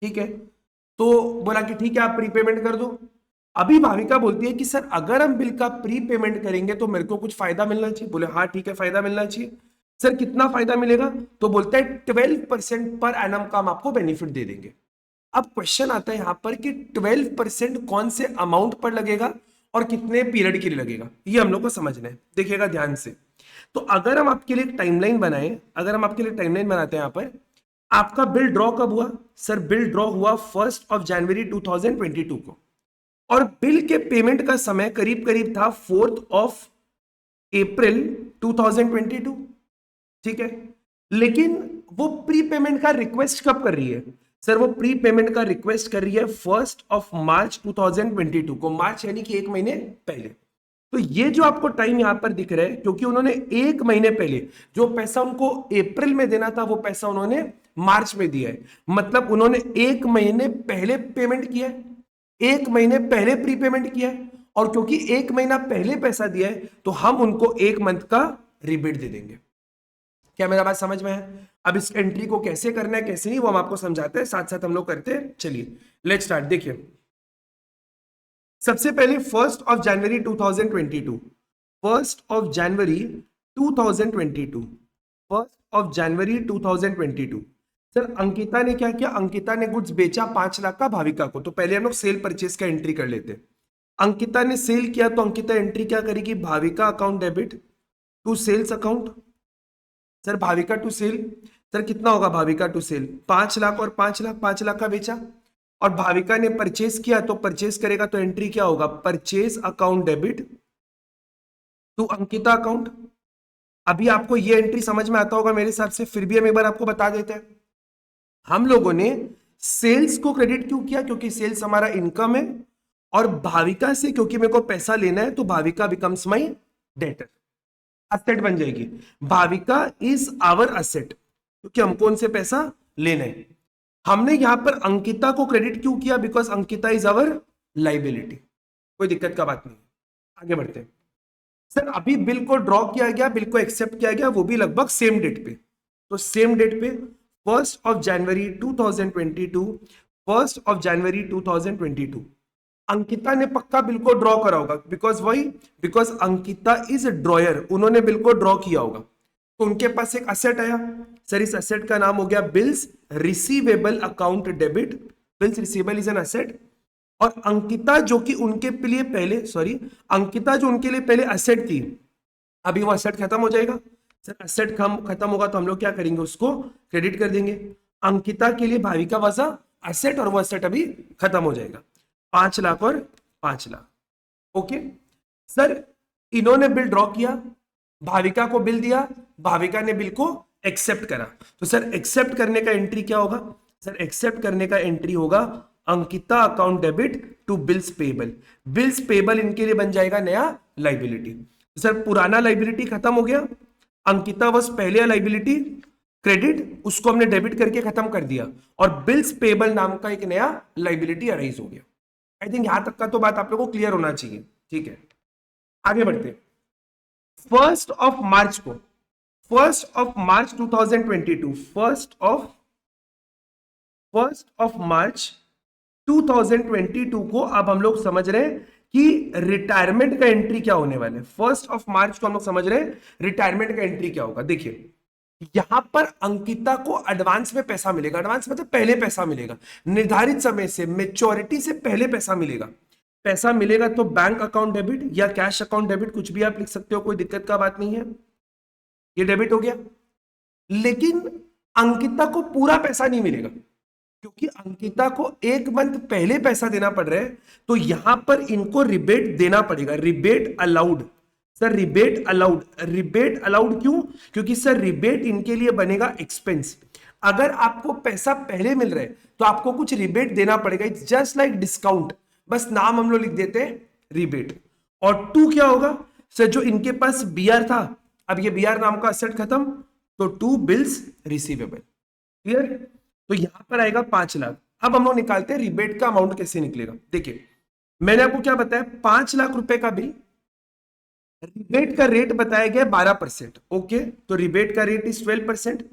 ठीक है, तो बोला कि ठीक है आप प्री पेमेंट कर दो। अभी भाविका बोलती है कि सर अगर हम बिल का प्री पेमेंट करेंगे तो मेरे को कुछ फायदा मिलना चाहिए। बोले हाँ ठीक है फायदा मिलना चाहिए। सर कितना फायदा मिलेगा, तो बोलता है 12% पर एनम का हम आपको बेनिफिट दे देंगे। अब क्वेश्चन आता है यहां पर कि 12% कौन से अमाउंट पर लगेगा और कितने पीरियड के लिए लगेगा, ये हम लोग को समझना है। देखिएगा ध्यान से, तो अगर हम आपके लिए टाइमलाइन बनाएं, अगर हम आपके लिए टाइमलाइन बनाते हैं, यहां पर आपका बिल ड्रॉ कब हुआ, सर बिल ड्रॉ हुआ 1 जनवरी 2022 को, और बिल के पेमेंट का समय करीब करीब था 4 अप्रैल 2022। ठीक है, लेकिन वो प्री पेमेंट का रिक्वेस्ट कब कर रही है, सर वो प्री पेमेंट का रिक्वेस्ट कर रही है 1 मार्च 2022 को, मार्च यानी कि 1 महीने पहले। तो ये जो आपको टाइम यहां पर दिख रहा है, क्योंकि उन्होंने 1 महीने पहले जो पैसा उनको अप्रैल में देना था वो पैसा उन्होंने मार्च में दिया है, मतलब उन्होंने 1 महीने पहले पेमेंट किया है, 1 महीने पहले प्री पेमेंट किया है, और क्योंकि 1 महीना पहले पैसा दिया है तो हम उनको 1 मंथ का रिबेट दे देंगे। क्या मेरा बात समझ में है? अब इस एंट्री को कैसे करना है कैसे नहीं वो हम आपको समझाते हैं, साथ साथ हम लोग करते हैं। चलिए लेट्स स्टार्ट। देखिए सबसे पहले 1 जनवरी 2022, 1 जनवरी 2022, 1 जनवरी 2022। सर अंकिता ने क्या किया, अंकिता ने गुड्स बेचा 5 लाख का भाविका को, तो पहले हम लोग सेल परचेज का एंट्री कर लेते हैं। अंकिता ने सेल किया तो अंकिता एंट्री क्या करेगी, Bhavika account debit to sales account. Sir Bhavika to sale, sir कितना होगा भाविका टू सेल, 5 लाख और 5 लाख, 5 लाख का बेचा, और भाविका ने परचेज किया तो परचेज करेगा तो एंट्री क्या होगा, purchase account debit to Ankita account. अभी आपको ये एंट्री समझ में आता होगा मेरे हिसाब से, फिर भी हम एक बार आपको बता देते हैं। हम लोगों ने सेल्स को क्रेडिट क्यों किया, क्योंकि सेल्स हमारा इनकम है, और भाविका से क्योंकि मेरे को पैसा लेना है तो Bhavika becomes my debtor, asset बन जाएगी। भाविका इज आवर असेट, क्योंकि हमको उनसे पैसा लेना है। हमने यहां पर अंकिता को क्रेडिट क्यों किया, because Ankita is our liability. कोई दिक्कत का बात नहीं, आगे बढ़ते हैं। सर अभी बिल को ड्रॉ किया गया, बिल को एक्सेप्ट किया गया, वो भी लगभग सेम डेट पे, तो सेम डेट पे 1st of January 2022, 1st of January 2022 Ankita ने पक्का बिल को ड्रॉ करा होगा, बिकॉज अंकिता इज ड्रॉयर, उन्होंने बिल को ड्रॉ किया होगा। तो उनके पास एक असेट आया, सर इस असेट का नाम हो गया bills receivable account debit. Bills receivable is an asset. और अंकिता जो कि उनके लिए पहले अंकिता जो उनके लिए पहले असेट थी, अभी वो असेट खत्म हो जाएगा। सर असेट खत्म होगा तो हम लोग क्या करेंगे, उसको क्रेडिट कर देंगे। अंकिता के लिए भाविका वाज असेट और वो असेट अभी खत्म हो जाएगा। 5 लाख और 5 लाख। ओके सर, इन्होंने बिल ड्रॉ किया, भाविका को बिल दिया, भाविका ने बिल को एक्सेप्ट करा। तो सर एक्सेप्ट करने का एंट्री क्या होगा, सर एक्सेप्ट करने का एंट्री होगा Ankita account debit to bills payable. Bills payable इनके लिए बन जाएगा नया लाइबिलिटी। सर पुराना लाइबिलिटी खत्म हो गया, अंकिता बस पहले लाइबिलिटी क्रेडिट, उसको हमने डेबिट करके खत्म कर दिया और बिल्स पेबल नाम का एक नया लाइबिलिटी अराइज हो गया। आई थिंक यहां तक का तो बात आप लोगों को क्लियर होना चाहिए। ठीक है, आगे बढ़ते। 1st of March 2022, 1st of March 2022 को अब हम लोग समझ रहे हैं कि रिटायरमेंट का एंट्री क्या होने वाला है। 1st ऑफ मार्च को हम लोग समझ रहे हैं रिटायरमेंट का एंट्री क्या होगा। देखिए यहां पर अंकिता को एडवांस में पैसा मिलेगा, एडवांस मतलब पहले पैसा मिलेगा, निर्धारित समय से, मेच्योरिटी से पहले पैसा मिलेगा। पैसा मिलेगा तो बैंक अकाउंट डेबिट या कैश अकाउंट डेबिट, कुछ भी आप लिख सकते हो, कोई दिक्कत का बात नहीं है। ये डेबिट हो गया। लेकिन अंकिता को पूरा पैसा नहीं मिलेगा, क्योंकि अंकिता को 1 मंथ पहले पैसा देना पड़ रहा है। तो यहां पर इनको रिबेट देना पड़ेगा, rebate allowed. Sir rebate allowed क्यों, क्योंकि सर रिबेट इनके लिए बनेगा एक्सपेंस। अगर आपको पैसा पहले मिल रहा है तो आपको कुछ रिबेट देना पड़ेगा, इट्स जस्ट लाइक डिस्काउंट, बस नाम हम लोग लिख देते हैं रिबेट। और 2 क्या होगा, सर जो इनके पास बीआर था, अब ये बीआर नाम का असेट खत्म, तो 2 बिल्स रिसीवेबल। क्लियर, तो यहां पर आएगा 5 लाख। अब हम लोग निकालते हैं रिबेट का अमाउंट कैसे निकलेगा। देखिए मैंने आपको क्या बताया, 5 लाख रुपए का बिल, रिबेट का रेट बताया गया 12%। ओके, तो रिबेट का रेट इज 12%।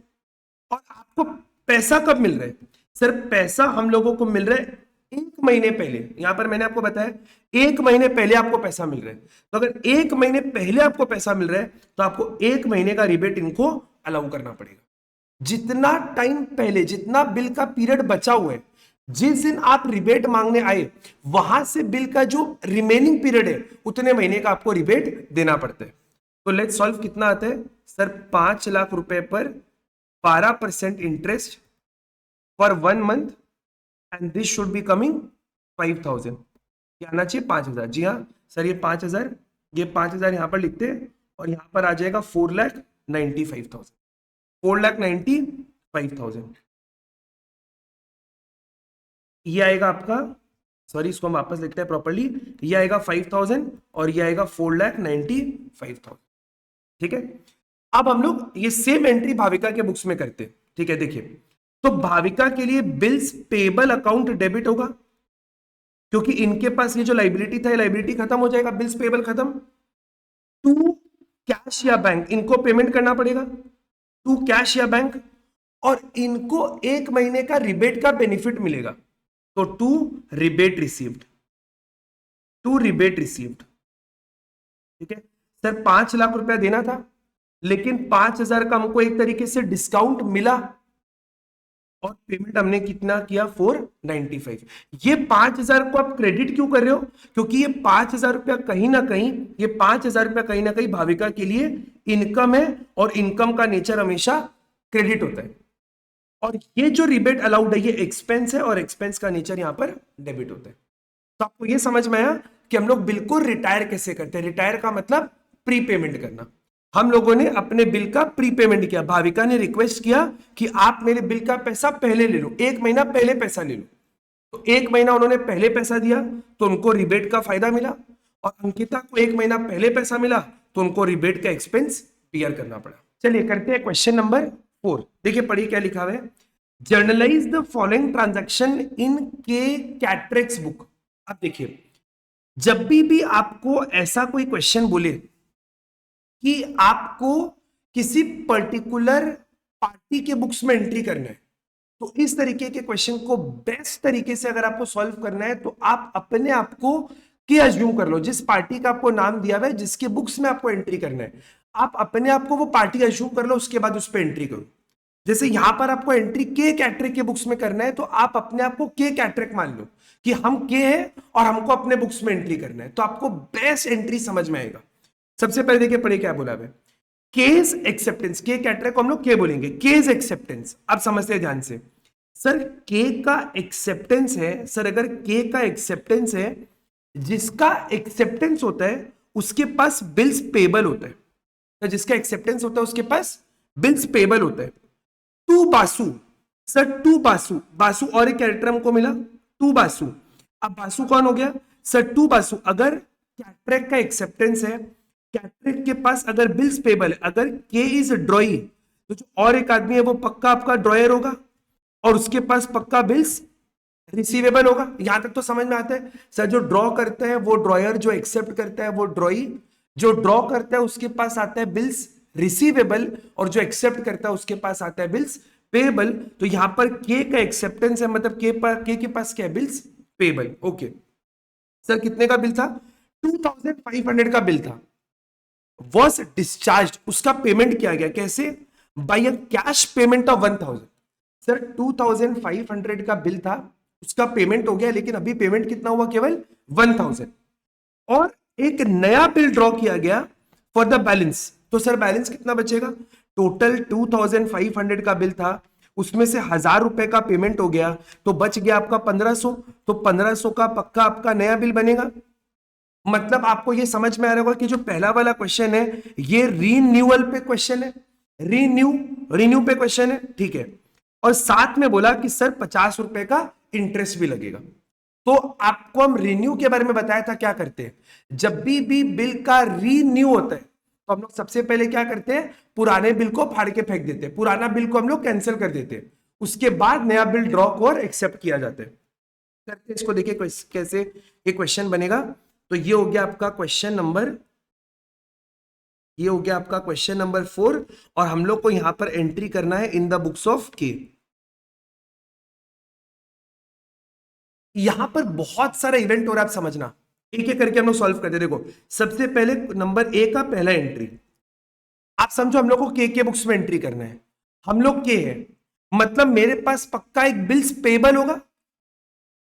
और आपको पैसा कब मिल रहा है, सर पैसा हम लोगों को मिल रहा है 1 महीने पहले। यहां पर मैंने आपको बताया 1 महीने पहले आपको पैसा मिल रहा है। तो अगर 1 महीने पहले आपको पैसा मिल रहा है तो आपको 1 महीने का रिबेट इनको अलाउ करना पड़ेगा। जितना टाइम पहले, जितना बिल का पीरियड बचा हुआ है, जिस दिन आप रिबेट मांगने आए वहां से बिल का जो रिमेनिंग पीरियड है उतने महीने का आपको रिबेट देना पड़ता है। तो लेट्स सॉल्व। कितना आता है सर, 5 लाख रुपए पर 12% interest for 1 month and this should be coming 5000। क्या आना चाहिए, 5000। जी हाँ सर, ये 5000, ये 5000 यहां पर लिखते हैं और यहां पर आ जाएगा 4,95,000, 4,95,000। ये आएगा आपका, सॉरी इसको हम वापस लिखते हैं प्रॉपर्ली, ये आएगा 5,000 और ये आएगा 4,95,000। ठीक है, अब हम लोग ये सेम एंट्री भाविका के बुक्स में करते हैं। ठीक है, देखिए तो भाविका के लिए बिल्स पेबल अकाउंट डेबिट होगा, क्योंकि इनके पास ये जो लाइबिलिटी था, ये लाइबिलिटी खत्म हो जाएगा, बिल्स पेबल खत्म। 2 कैश या बैंक, इनको पेमेंट करना पड़ेगा, 2 कैश या बैंक। और इनको 1 महीने का रिबेट का बेनिफिट मिलेगा, तो 2 रिबेट रिसीव्ड, 2 रिबेट रिसीव्ड। ठीक है सर, 5 लाख रुपया देना था, लेकिन 5,000 का हमको एक तरीके से डिस्काउंट मिला और पेमेंट हमने कितना किया, 495। ये 5,000 को आप क्रेडिट क्यों कर रहे हो, क्योंकि ये 5,000 रुपया कहीं ना कहीं, ये 5,000 रुपया कहीं ना कहीं भाविका के लिए इनकम है और इनकम का नेचर हमेशा क्रेडिट होता है। और ये जो रिबेट अलाउड है ये एक्सपेंस है और एक्सपेंस का नेचर यहां पर डेबिट होता है। तो आपको ये समझ में आया कि हम लोग बिल को रिटायर कैसे करते हैं। रिटायर का मतलब प्री पेमेंट करना। हम लोगों ने अपने बिल का प्री पेमेंट किया, भाविका ने रिक्वेस्ट किया कि आप मेरे बिल का पैसा पहले ले लो, 1 महीना पहले पैसा ले लो। तो 1 महीना उन्होंने पहले पैसा दिया तो उनको रिबेट का फायदा मिला, और अंकिता को 1 महीना पहले पैसा मिला तो उनको रिबेट का एक्सपेंस बियर करना पड़ा। चलिए करते हैं क्वेश्चन नंबर 4। देखिए पढ़िए क्या लिखा हुआ है, generalized the following transaction in के कैट्रेक्स बुक। अब देखिए जब भी आपको ऐसा कोई क्वेश्चन बोले कि आपको किसी पर्टिकुलर पार्टी के बुक्स में एंट्री करना है। तो इस तरीके के क्वेश्चन को बेस्ट तरीके से अगर आपको सॉल्व करना है तो आप अपने आप को कि अज्यूम कर लो, जिस पार्टी का आपको नाम दिया हुआ है, जिसके बुक्स में आपको एंट्री करना है, आप अपने आप को वो पार्टी अज्यूम कर लो, उसके बाद उस पर एंट्री करो। जैसे यहां पर आपको एंट्री के कैटरेक के बुक्स में करना है, तो आप अपने आप को के कैटरेक मान लो कि हम के हैं और हमको अपने बुक्स में एंट्री करना है, तो आपको बेस्ट एंट्री समझ में आएगा। सबसे पहले देखिए पढ़े क्या बोला है, केस एक्सेप्टेंस, के कैटरेक को हम लोग के बोलेंगे, केस एक्सेप्टेंस। अब समझते हैं ध्यान से, सर के का एक्सेप्टेंस है, सर अगर के का एक्सेप्टेंस है, जिसका एक्सेप्टेंस होता है उसके पास बिल्स पेबल होता है, तो जिसका एक्सेप्टेंस होता है उसके पास बिल्स पेबल होता है। To Basu, sir to Basu, Basu और एक कैरेक्टर हमको मिला टू बासु। अब बासु कौन हो गया, सर टू बासु। अगर कैटरेक का एक्सेप्टेंस है, कैटरेक के पास अगर बिल्स पेबल है, अगर के इज ड्रॉई, तो जो और एक आदमी है वो पक्का आपका ड्रॉयर होगा और उसके पास पक्का बिल्स रिसीवेबल होगा। यहां तक तो समझ में आता है। सर जो ड्रॉ करता है वो ड्रॉयर, जो एक्सेप्ट करता है वो ड्रॉई, जो ड्रॉ करता है उसके पास आता है बिल्स रिसीवेबल और जो एक्सेप्ट करता है उसके पास आता है बिल्स पेबल। तो यहां पर के का एक्सेप्टेंस है, मतलब के के पास क्या है, बिल्स पेबल। ओके सर कितने का बिल था, 2500 का बिल था, वॉज डिस्चार्ज, उसका पेमेंट किया गया कैसे, by a cash payment of 1000। Sir 2500 का बिल था, उसका पेमेंट हो गया, लेकिन अभी पेमेंट कितना हुआ, केवल 1000। और एक नया बिल ड्रॉ किया गया फॉर द बैलेंस, तो सर बैलेंस कितना बचेगा, टोटल 2500 का बिल था, उसमें से 1000 रुपए का पेमेंट हो गया, तो बच गया आपका 1500। तो 1500 का पक्का आपका नया बिल बनेगा। मतलब आपको ये समझ में आ रहा होगा कि जो पहला वाला क्वेश्चन है ये रीन्यूअल पे क्वेश्चन है, रिन्यू पे क्वेश्चन है, ठीक है। और साथ में बोला कि सर 50 रुपए का इंटरेस्ट भी लगेगा। तो आपको हम रिन्यू के बारे में बताया था, क्या करते हैं जब भी बिल का रीन्यू होता है तो हम लोग सबसे पहले क्या करते हैं, पुराने बिल को फाड़ के फेंक देते हैं, पुराना बिल को हम लोग कैंसिल कर देते हैं, उसके बाद नया बिल ड्रॉ और एक्सेप्ट किया जाता है। करते हैं इसको, देखिए कैसे ये क्वेश्चन बनेगा। तो ये हो गया आपका क्वेश्चन नंबर, ये हो गया आपका क्वेश्चन नंबर 4, और हम लोग को यहां पर एंट्री करना है इन द बुक्स ऑफ के। यहां पर बहुत सारा इवेंट हो रहा है, आप समझना, एक एक करके हम लोग सॉल्व करते। देखो सबसे पहले नंबर ए का पहला एंट्री, आप समझो हम लोग को के बुक्स में एंट्री करना है, हम लोग के है, मतलब मेरे पास पक्का एक बिल्स पेबल होगा,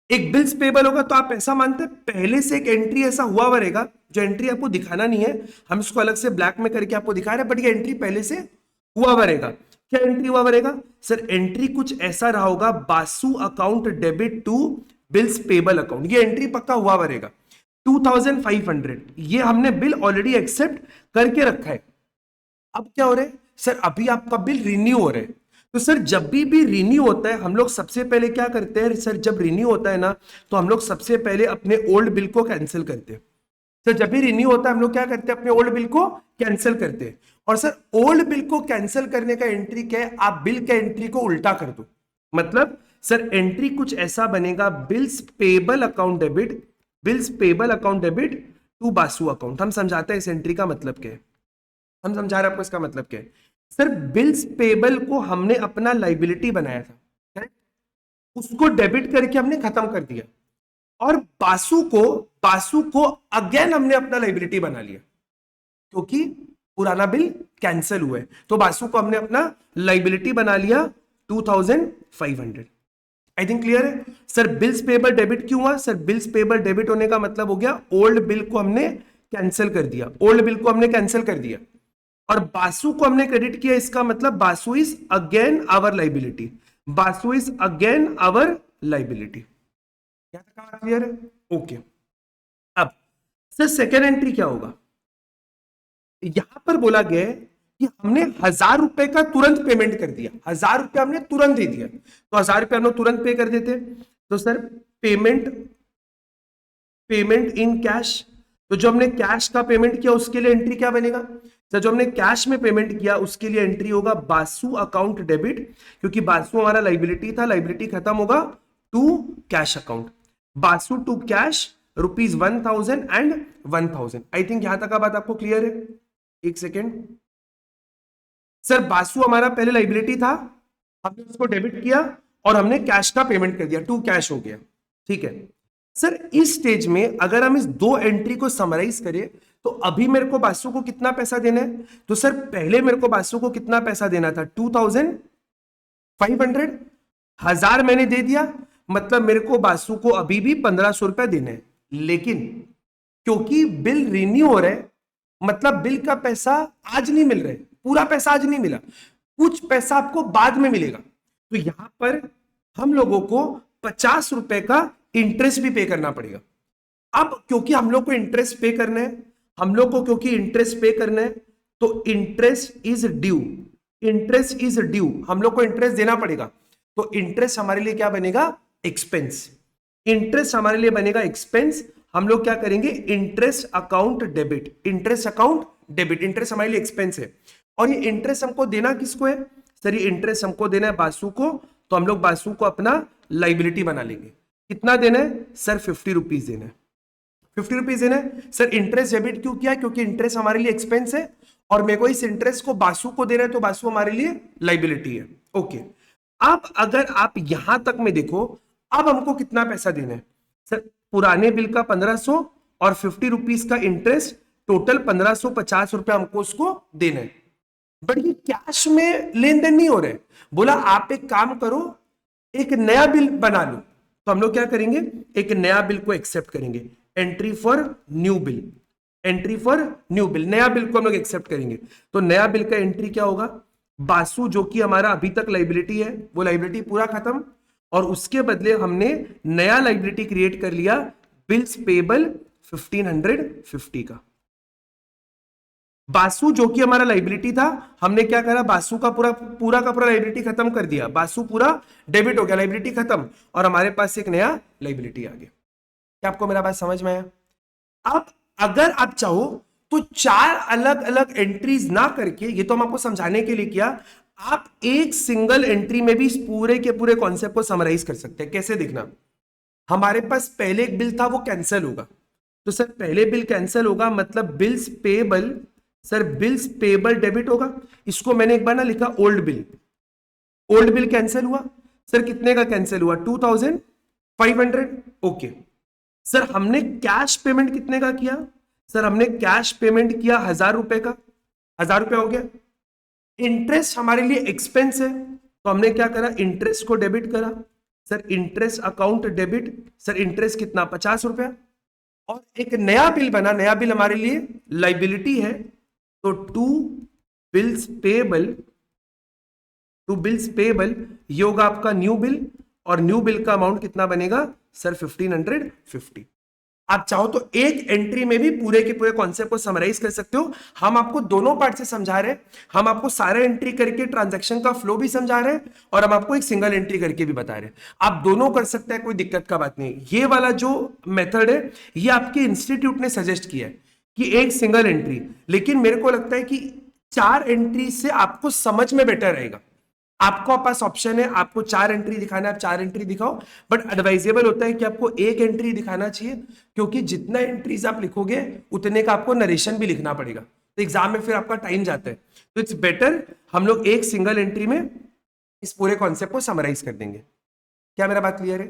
एक बिल्स पेबल होगा। तो आप ऐसा मानते हैं पहले से एक एंट्री ऐसा हुआ हुआ रहेगा, जो एंट्री आपको दिखाना नहीं है, हम इसको अलग से ब्लैक में करके आपको दिखा रहे हैं, बट ये एंट्री पहले से हुआ हुआ रहेगा। क्या एंट्री हुआ हुआ रहेगा, सर एंट्री कुछ ऐसा रहा होगा, Basu account debit to bills payable account, ये एंट्री पक्का हुआ हुआ रहेगा। 2500 ये हमने बिल ऑलरेडी एक्सेप्ट करके रखा है। अब क्या हो रहा है, सर अभी आपका बिल रिन्यू हो रहा है। तो सर जब भी रिन्यू होता है हम लोग सबसे पहले क्या करते हैं, सर जब रिन्यू होता है ना, तो हम लोग सबसे पहले अपने ओल्ड बिल को कैंसिल करते हैं। सर जब भी रिन्यू होता है हम लोग क्या करते हैं, अपने ओल्ड बिल को कैंसिल करते हैं। और सर ओल्ड बिल को कैंसिल करने का एंट्री क्या है, आप बिल के एंट्री को उल्टा कर दो। मतलब सर एंट्री कुछ ऐसा बनेगा, bills payable account debit, bills payable account debit to Basu account. हम समझाते हैं इस एंट्री का मतलब क्या है, हम समझा रहे हैं आपको इसका मतलब क्या है। सर बिल्स पेबल को हमने अपना लाइबिलिटी बनाया था, करेक्ट, उसको डेबिट करके हमने खत्म कर दिया, और बासु को अगेन हमने अपना लाइबिलिटी बना लिया, क्योंकि पुराना बिल कैंसिल हुआ है, तो बासु को हमने अपना लाइबिलिटी बना लिया 2500। आई थिंक क्लियर है। सर बिल्स पेबल डेबिट क्यों हुआ, सर बिल्स पेबल डेबिट होने का मतलब हो गया ओल्ड बिल को हमने कैंसिल कर दिया, ओल्ड बिल को हमने कैंसिल कर दिया, और बासु को हमने क्रेडिट किया, इसका मतलब Basu is again our liability, Basu is again our liability. यहां तक क्लियर है, ओके। अब सर सेकेंड एंट्री क्या होगा, यहां पर बोला गया है कि हमने 1000 रुपए का तुरंत पेमेंट कर दिया, 1000 रुपए हमने तुरंत दे दिया, तो 1000 रुपए हम लोग तुरंत पे कर देते। तो सर पेमेंट इन कैश, तो जो हमने कैश का पेमेंट किया उसके लिए एंट्री क्या बनेगा, सर जो हमने कैश में पेमेंट किया उसके लिए एंट्री होगा बासु अकाउंट डेबिट, क्योंकि बासु हमारा लाइबिलिटी था, लाइबिलिटी खत्म होगा, to cash account, Basu to cash ₹1000 and 1000। I think यहां तक का बात आपको क्लियर है। एक सेकेंड, सर बासु हमारा पहले लाइबिलिटी था, हमने उसको डेबिट किया और हमने कैश का पेमेंट कर दिया, टू कैश हो गया, ठीक है। सर इस स्टेज में अगर हम इस दो एंट्री को समराइज करें तो अभी मेरे को बासु को कितना पैसा देना है, तो सर पहले मेरे को बासु को कितना पैसा देना था, 2500, 1000 मैंने दे दिया, मतलब मेरे को बासु को अभी भी 1500 रुपया देने हैं। लेकिन क्योंकि बिल रिन्यू हो रहा है, मतलब बिल का पैसा आज नहीं मिल रहा है, पूरा पैसा आज नहीं मिला, कुछ पैसा आपको बाद में मिलेगा, तो यहां पर हम लोगों को 50 रुपए का इंटरेस्ट भी पे करना पड़ेगा। अब क्योंकि हम लोग को इंटरेस्ट पे करना है, हम लोग को क्योंकि इंटरेस्ट पे करना है, तो interest is due, interest is due, हम लोग को इंटरेस्ट देना पड़ेगा, तो इंटरेस्ट हमारे लिए क्या बनेगा, एक्सपेंस, इंटरेस्ट हमारे लिए बनेगा एक्सपेंस। हम लोग क्या करेंगे, interest account debit, interest account debit, interest हमारे लिए एक्सपेंस है। और ये इंटरेस्ट हमको देना किसको है, सर ये इंटरेस्ट हमको देना है बासु को, तो हम लोग बासु को अपना लाइबिलिटी बना लेंगे। कितना देना है सर, 50 रुपीज देना है, 50 रुपीज देना है। सर इंटरेस्ट डेबिट क्यों किया, क्योंकि इंटरेस्ट हमारे लिए एक्सपेंस है और मेरे को इस इंटरेस्ट को बासु को देना है, तो बासु हमारे लिए लाइबिलिटी है, ओके। अब अगर आप यहां तक में देखो, अब हमको कितना पैसा देना है, सर पुराने बिल का 1500 और 50 रुपीज का इंटरेस्ट, टोटल 1550 रुपया हमको उसको देना है। बट ये कैश में लेन देन नहीं हो रहा है, बोला आप एक काम करो, एक नया बिल बना लो, तो हम लोग क्या करेंगे, एक नया बिल को एक्सेप्ट करेंगे, entry for new bill, entry for new bill, नया बिल को हम लोग एक्सेप्ट करेंगे। तो नया बिल का एंट्री क्या होगा, बासु जो कि हमारा अभी तक लाइबिलिटी है, वो लाइबिलिटी पूरा खत्म, और उसके बदले हमने नया लाइबिलिटी क्रिएट कर लिया, बिल्स पेबल 1550 का। बासु जो कि हमारा लाइबिलिटी था, हमने क्या करा, बासु का पूरा का पूरा लाइबिलिटी खत्म कर दिया, बासु पूरा डेबिट हो गया, लाइबिलिटी खत्म, और हमारे पास एक नया लाइबिलिटी आ गया। क्या आपको मेरा बात समझ में आया? अब अगर आप चाहो तो 4 अलग अलग एंट्रीज ना करके, ये तो हम आपको समझाने के लिए किया, आप एक सिंगल एंट्री में भी इस पूरे के पूरे कॉन्सेप्ट को समराइज कर सकते हैं। कैसे देखना, हमारे पास पहले एक बिल था वो कैंसिल होगा, तो सर पहले बिल कैंसिल होगा, मतलब bills payable, sir bills payable debit होगा। इसको मैंने एक बार ना लिखा old bill, old bill cancel हुआ, सर कितने का कैंसिल हुआ, 2500, ओके। सर हमने कैश पेमेंट कितने का किया, सर हमने कैश पेमेंट किया 1000 रुपए का, 1000 रुपया हो गया। इंटरेस्ट हमारे लिए एक्सपेंस है, तो हमने क्या करा, इंटरेस्ट को डेबिट करा, sir interest account debit, sir interest कितना, 50 रुपया। और एक नया बिल बना, नया बिल हमारे लिए लाइबिलिटी है, तो टू बिल्स पेबल ये होगा आपका न्यू बिल, और न्यू बिल का अमाउंट कितना बनेगा सर, 1550। आप चाहो तो एक एंट्री में भी पूरे के पूरे कॉन्सेप्ट को समराइज कर सकते हो। हम आपको दोनों पार्ट से समझा रहे हैं, हम आपको सारा एंट्री करके ट्रांजैक्शन का फ्लो भी समझा रहे हैं, और हम आपको एक सिंगल एंट्री करके भी बता रहे हैं। आप दोनों कर सकते हैं, कोई दिक्कत का बात नहीं। ये वाला जो मेथड है, ये आपके इंस्टीट्यूट ने सजेस्ट किया है कि एक सिंगल एंट्री, लेकिन मेरे को लगता है कि 4 एंट्री से आपको समझ में बेटर रहेगा। आपको पास ऑप्शन है, आपको 4 एंट्री दिखाना है, आप 4 एंट्री दिखाओ, बट एडवाइजेबल होता है कि आपको एक एंट्री दिखाना चाहिए, क्योंकि जितना एंट्रीज आप लिखोगे उतने का आपको नरेशन भी लिखना पड़ेगा, तो एग्जाम में फिर आपका टाइम जाता है। तो इट्स बेटर हम लोग एक सिंगल एंट्री में इस पूरे कॉन्सेप्ट को समराइज कर देंगे। क्या मेरा बात क्लियर है?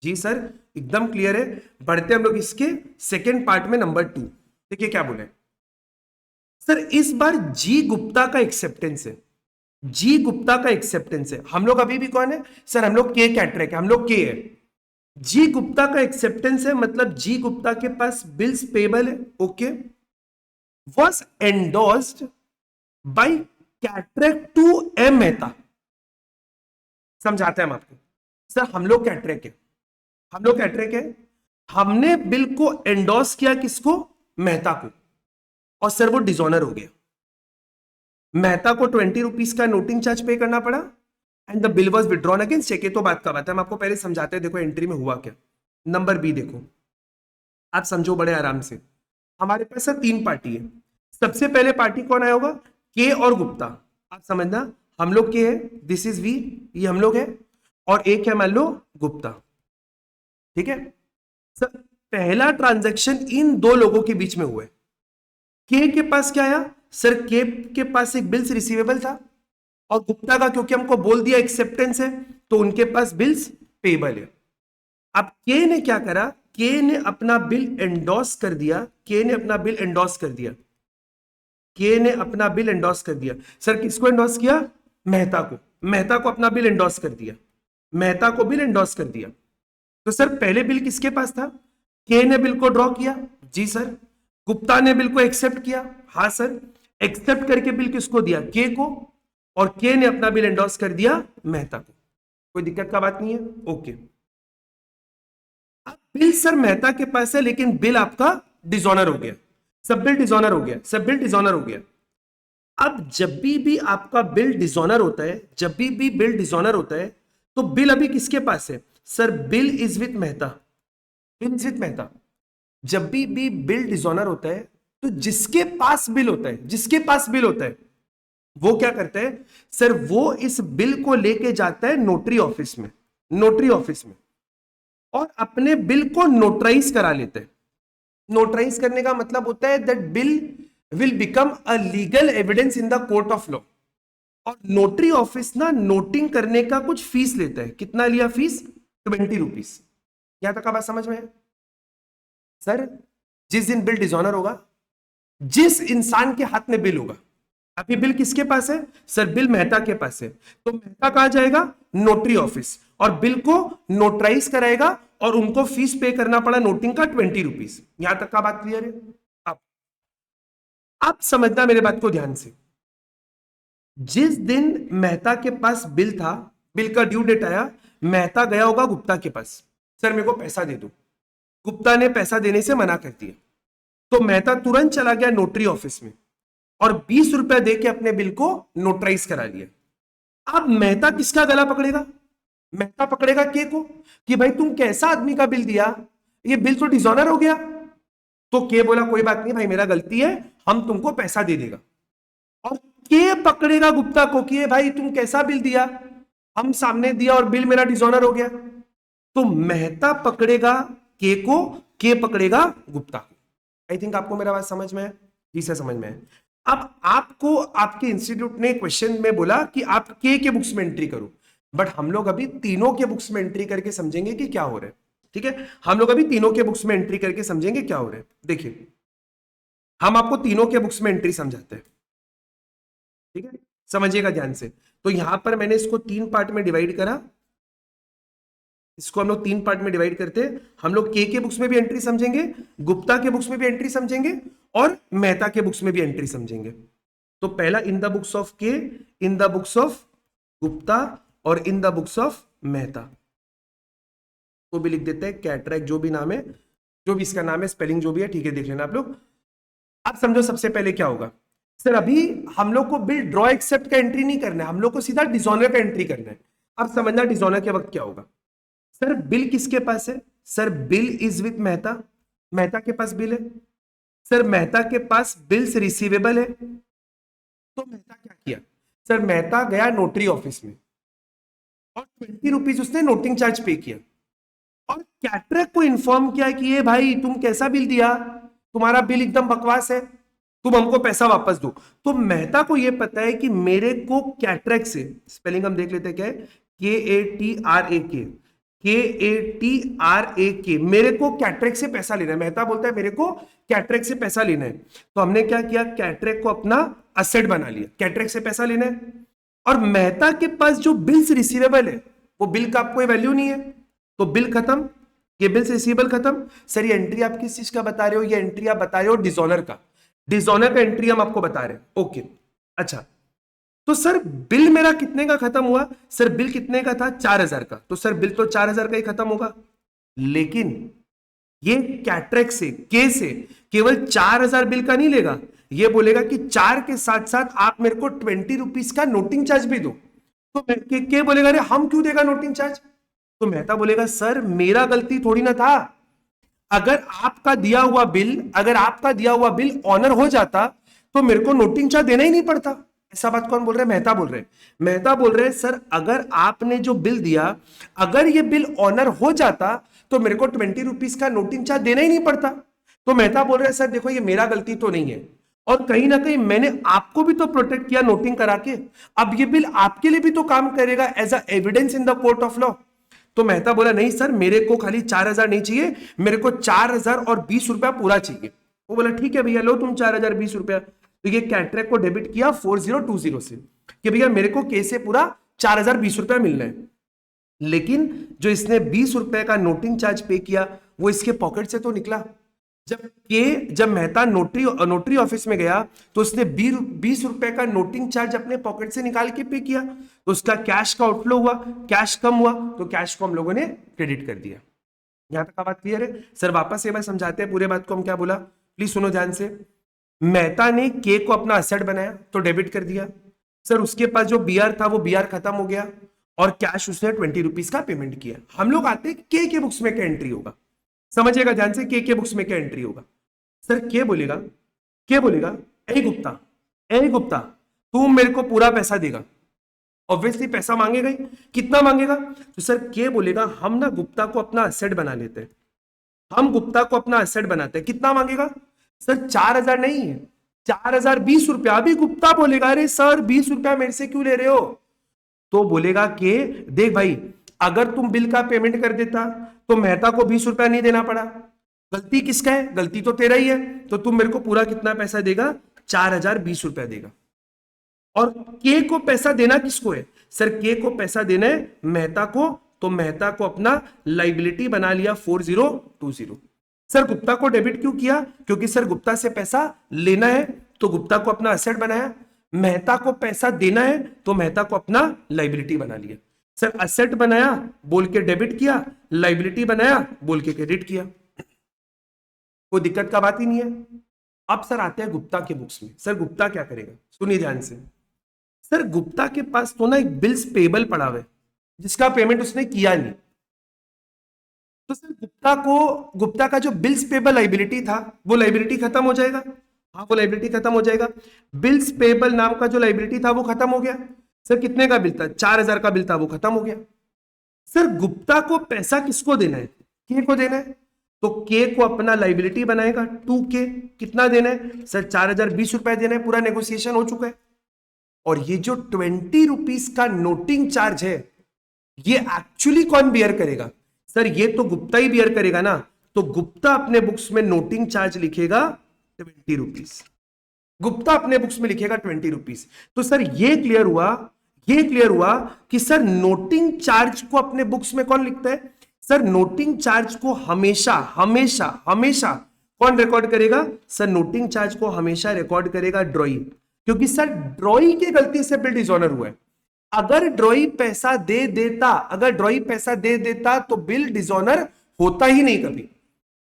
जी सर एकदम क्लियर है। बढ़ते हम लोग इसके सेकेंड पार्ट में, नंबर 2। देखिए क्या बोले सर, इस बार जी गुप्ता का एक्सेप्टेंस है, जी गुप्ता का एक्सेप्टेंस है। हम लोग अभी भी कौन है सर, हम लोग के कैटरेक है, हम लोग के है। जी गुप्ता का एक्सेप्टेंस है, मतलब जी गुप्ता के पास बिल्स पेबल है, okay, was endorsed by Katrek to M Mehta. समझाते हैं हम आपको। सर हम लोग कैटरेक है, हम लोग कैटरेक है, हमने बिल को एंडोर्स किया किसको, मेहता को, और सर वो डिसऑनर हो गया। मेहता को 20 रुपीज का नोटिंग चार्ज पे करना पड़ा, and the bill was withdrawn against cheque. तो बात का बात है, हम आपको पहले समझाते हैं। देखो एंट्री में हुआ क्या। नंबर बी देखो, आप समझो बड़े आराम से। हमारे पास सर 3 पार्टी है। सबसे पहले पार्टी कौन आया होगा, के और गुप्ता। आप समझना, हम लोग के है, दिस इज वी, ये हम लोग है, और एक है मान लो गुप्ता, ठीक है। सर पहला ट्रांजैक्शन इन 2 लोगों के बीच में हुआ है। के पास क्या आया सर, के पास एक बिल्स रिसीवेबल था, और गुप्ता का क्योंकि हमको बोल दिया एक्सेप्टेंस है, तो उनके पास बिल्स पेबल है। अब के ने क्या करा, के ने अपना बिल एंडोर्स कर दिया, के ने अपना बिल एंडोर्स कर दिया, के ने अपना बिल एंडोर्स कर दिया। सर किसको एंडोर्स किया? मेहता को। मेहता को अपना बिल एंडोर्स कर दिया, मेहता को बिल एंडोर्स कर दिया। तो सर पहले बिल किसके पास था? के ने बिल को ड्रॉ किया, जी सर। गुप्ता ने बिल को एक्सेप्ट किया, हाँ सर। एक्सेप्ट करके बिल किसको दिया? के को। और के ने अपना बिल एंडोर्स कर दिया मेहता को। कोई दिक्कत का बात नहीं है, ओके। अब बिल सर मेहता के पास है, लेकिन बिल आपका डिसऑनर हो गया, सब बिल डिसऑनर हो गया, सब बिल डिसऑनर हो गया। अब जब भी आपका बिल डिसऑनर होता है, जब भी बिल डिसऑनर होता है, तो बिल अभी किसके पास है? Sir bill is with Mehta, bill is with Mehta. जब भी बिल डिसऑनर होता है, तो जिसके पास बिल होता है, जिसके पास बिल होता है, वो क्या करता है? सर वो इस बिल को लेके जाता है नोटरी ऑफिस में, नोटरी ऑफिस में, और अपने बिल को नोटराइज करा लेते हैं। नोटराइज करने का मतलब होता है that bill will become a legal evidence in the court of law. और नोटरी ऑफिस ना नोटिंग करने का कुछ फीस लेता है। कितना लिया फीस? 20 रुपीज। यहां तक का बात समझ में है? सर जिस दिन बिल डिसऑनर होगा, जिस इंसान के हाथ में बिल होगा, अभी बिल किसके पास है? सर बिल मेहता के पास है, तो मेहता कहां जाएगा? नोटरी ऑफिस, और बिल को नोटराइज कराएगा, और उनको फीस पे करना पड़ा नोटिंग का 20 रुपीज। यहां तक का बात क्लियर है? आप समझना मेरे बात को ध्यान से। जिस दिन मेहता के पास बिल था, बिल का ड्यू डेट आया, मेहता गया होगा गुप्ता के पास, सर मेरे को पैसा दे दो। गुप्ता ने पैसा देने से मना कर दिया, तो मेहता तुरंत चला गया नोटरी ऑफिस में और 20 रुपया देके अपने बिल को नोटराइज करा लिया। अब मेहता किसका गला पकड़ेगा? मेहता पकड़ेगा के को, कि भाई तुम कैसा आदमी का बिल दिया, ये बिल तो डिसऑनर हो गया। तो के बोला कोई बात नहीं भाई, मेरा गलती है, हम तुमको पैसा दे देगा। और के पकड़ेगा गुप्ता को कि भाई तुम कैसा बिल दिया, हम सामने दिया और बिल मेरा डिसऑनर हो गया। तो मेहता पकड़ेगा के को, के पकड़ेगा गुप्ता को। आई थिंक आपको मेरा बात समझ में है? जी सर समझ में है। अब आपको आपके इंस्टीट्यूट ने क्वेश्चन में बोला कि आप के बुक्स में एंट्री करो, बट हम लोग अभी तीनों के बुक्स में एंट्री करके समझेंगे कि क्या हो रहा है। ठीक है, हम लोग अभी तीनों के बुक्स में एंट्री करके समझेंगे क्या हो रहा है। देखिए हम आपको तीनों के बुक्स में एंट्री समझाते हैं, ठीक है, समझिएगा ध्यान से। तो यहां पर मैंने इसको 3 पार्ट में डिवाइड करा, इसको हम लोग 3 पार्ट में डिवाइड करते हैं। हम लोग के बुक्स में भी एंट्री समझेंगे, गुप्ता के बुक्स में भी एंट्री समझेंगे, और मेहता के बुक्स में भी एंट्री समझेंगे। तो पहला इन the books of K, in the books of Gupta, और in the books of Mehta. तो भी लिख देते हैं कैटरैक्ट, जो भी नाम है, जो भी इसका नाम है, स्पेलिंग जो भी है, ठीक है, देख लेना आप लोग। अब समझो सबसे पहले क्या होगा। सर अभी हम लोग को बिल ड्रॉ एक्सेप्ट का एंट्री नहीं करना है, हम लोग को सीधा डिसऑनर का एंट्री करना है। अब समझना डिसऑनर के वक्त क्या होगा। सर बिल किसके पास है? Sir bill is with Mehta, Mehta के पास बिल है। सर मेहता के पास बिल्स रिसीवेबल है। तो मेहता क्या किया? सर मेहता गया नोटरी ऑफिस में और 20 रुपीज उसने नोटिंग चार्ज पे किया, और कैटरैक्ट को इन्फॉर्म किया कि ये भाई तुम कैसा बिल दिया, तुम्हारा बिल एकदम बकवास है, तुम हमको पैसा वापस दो। तो मेहता को यह पता है कि मेरे को कैटरैक्ट से, स्पेलिंग हम देख लेते हैं क्या है, KATRAK, मेरे को कैटरैक्ट से पैसा लेना है। मेहता बोलता है मेरे को कैटरैक्ट से पैसा लेना है। तो हमने क्या किया, कैटरैक्ट को अपना असेट बना लिया, कैटरैक्ट से पैसा लेना है। और मेहता के पास जो बिल्स रिसीवेबल है, वो बिल का आपको वैल्यू नहीं है, तो बिल खत्म, ये बिल्स रिसीवेबल खत्म। सर ये एंट्री आप किस चीज का बता रहे हो? ये एंट्री आप बता रहे हो डिसऑनर का, डिसऑनर का एंट्री हम आपको बता रहे हैं, ओके। अच्छा, तो सर बिल मेरा कितने का खत्म हुआ? सर बिल कितने का था? 4000 का। तो सर बिल तो 4000 का ही खत्म होगा, लेकिन ये कैटरैक्ट से, के से केवल 4000 बिल का नहीं लेगा, ये बोलेगा कि 4 के साथ साथ आप मेरे को 20 रुपीज का नोटिंग चार्ज भी दो। तो के बोलेगा अरे हम क्यों देगा नोटिंग चार्ज? तो मेहता बोलेगा सर मेरा गलती थोड़ी ना था, अगर आपका दिया हुआ बिल, अगर आपका दिया हुआ बिल ऑनर हो जाता तो मेरे को नोटिंग चार्ज देना ही नहीं पड़ता। ऐसा बात कौन बोल रहे हैं? मेहता बोल रहे हैं। मेहता बोल रहे हैं सर अगर आपने जो बिल दिया, अगर ये बिल ऑनर हो जाता तो मेरे को 20 रुपीज का नोटिंग चार्ज देना ही नहीं पड़ता। तो मेहता बोल रहे हैं सर देखो ये मेरा गलती तो नहीं है, और कहीं ना कहीं मैंने आपको भी तो प्रोटेक्ट किया नोटिंग करा के, अब ये बिल आपके लिए भी तो काम करेगा as a evidence in the court of law. तो मेहता बोला नहीं सर, मेरे को खाली 4,000 नहीं चाहिए, मेरे को 4,020 रुपया पूरा चाहिए। वो बोला ठीक है भैया, लो तुम 4,020 रुपया। तो ये कैटरेक को डेबिट किया 4020 से कि भैया मेरे को केस से पूरा 4,020 रुपया मिलना है। लेकिन जो इसने 20 रुपए का नोटिंग चार्ज पे किया वो इसके पॉकेट से तो निकला। जब मेहता नोटरी ऑफिस में गया तो उसने 20 रुपए का नोटिंग चार्ज अपने पॉकेट से निकाल के पे किया, तो उसका कैश का आउटफ्लो हुआ, कैश कम हुआ, तो कैश को हम लोगों ने क्रेडिट कर दिया। यहां तक बात क्लियर है सर? वापस एक बार समझाते हैं पूरे बात को, हम क्या बोला प्लीज सुनो ध्यान से। मेहता ने के को अपना असेट बनाया तो डेबिट कर दिया सर, उसके पास जो बीआर था वो बीआर खत्म हो गया और कैश उसने 20 रुपीज का पेमेंट किया। हम लोग आते हैं के बुक्स में क्या एंट्री होगा, समझिएगा ध्यान से, के बुक्स में क्या एंट्री होगा। सर के बोलेगा ए गुप्ता तू मेरे को पूरा पैसा देगा। ऑब्वियसली पैसा मांगेगा ही, कितना मांगेगा? तो सर के बोलेगा हम ना गुप्ता को अपना असेट बना लेते हैं, हम गुप्ता को अपना असेट बनाते हैं। कितना मांगेगा? सर 4,000 नहीं है, 4,020 रुपया। अभी गुप्ता बोलेगा अरे सर 20 रुपया मेरे से क्यों ले रहे हो? तो बोलेगा कि देख भाई, अगर तुम बिल का पेमेंट कर देता तो मेहता को 20 रुपया नहीं देना पड़ा। गलती किसका है? गलती तो तेरा ही है। तो तुम मेरे को पूरा कितना पैसा देगा? 4,020 रुपया देगा। और के को पैसा देना किसको है? सर के को पैसा देना है मेहता को, तो मेहता को अपना लाइबिलिटी बना लिया 4020। सर गुप्ता को डेबिट क्यों किया? क्योंकि सर गुप्ता से पैसा लेना है तो गुप्ता को अपना असेट बनाया, मेहता को पैसा देना है तो मेहता को अपना लाइबिलिटी बना लिया। सर असेट बनाया बोल के डेबिट किया, लाइबिलिटी बनाया बोल के क्रेडिट किया, कोई दिक्कत का बात ही नहीं है। अब सर आते हैं गुप्ता के बुक्स में। सर गुप्ता क्या करेगा, सुनिए ध्यान से। सर गुप्ता के पास तो ना एक बिल्स पेबल पड़ा हुआ है जिसका पेमेंट उसने किया नहीं। तो सर गुप्ता का जो बिल्स पेबल लाइबिलिटी था वो लाइबिलिटी खत्म हो जाएगा। हाँ वो लाइबिलिटी खत्म हो जाएगा। बिल्स पेबल नाम का जो लाइबिलिटी था वो खत्म हो गया। सर कितने का बिल था? 4,000 का बिल था, वो खत्म हो गया। सर गुप्ता को पैसा किसको देना है? के को देना है। तो के को अपना लाइबिलिटी बनाएगा 2K। कितना देना है? सर 4,020 रुपए देना है, पूरा नेगोशिएशन हो चुका है। और ये जो 20 रुपीज का नोटिंग चार्ज है ये एक्चुअली कौन बियर करेगा? सर ये तो गुप्ता ही बियर करेगा ना। तो गुप्ता अपने बुक्स में नोटिंग चार्ज लिखेगा 20 रुपीज, गुप्ता अपने बुक्स में लिखेगा 20 रुपीज। तो सर ये क्लियर हुआ कि सर नोटिंग चार्ज को अपने बुक्स में कौन लिखता है? सर नोटिंग चार्ज को हमेशा हमेशा हमेशा कौन रिकॉर्ड करेगा? सर नोटिंग चार्ज को हमेशा रिकॉर्ड करेगा ड्रॉई, क्योंकि सर ड्रॉई की गलती से बिल डिसऑनर हुआ है। अगर ड्रॉई पैसा दे देता तो बिल डिसऑनर होता ही नहीं कभी।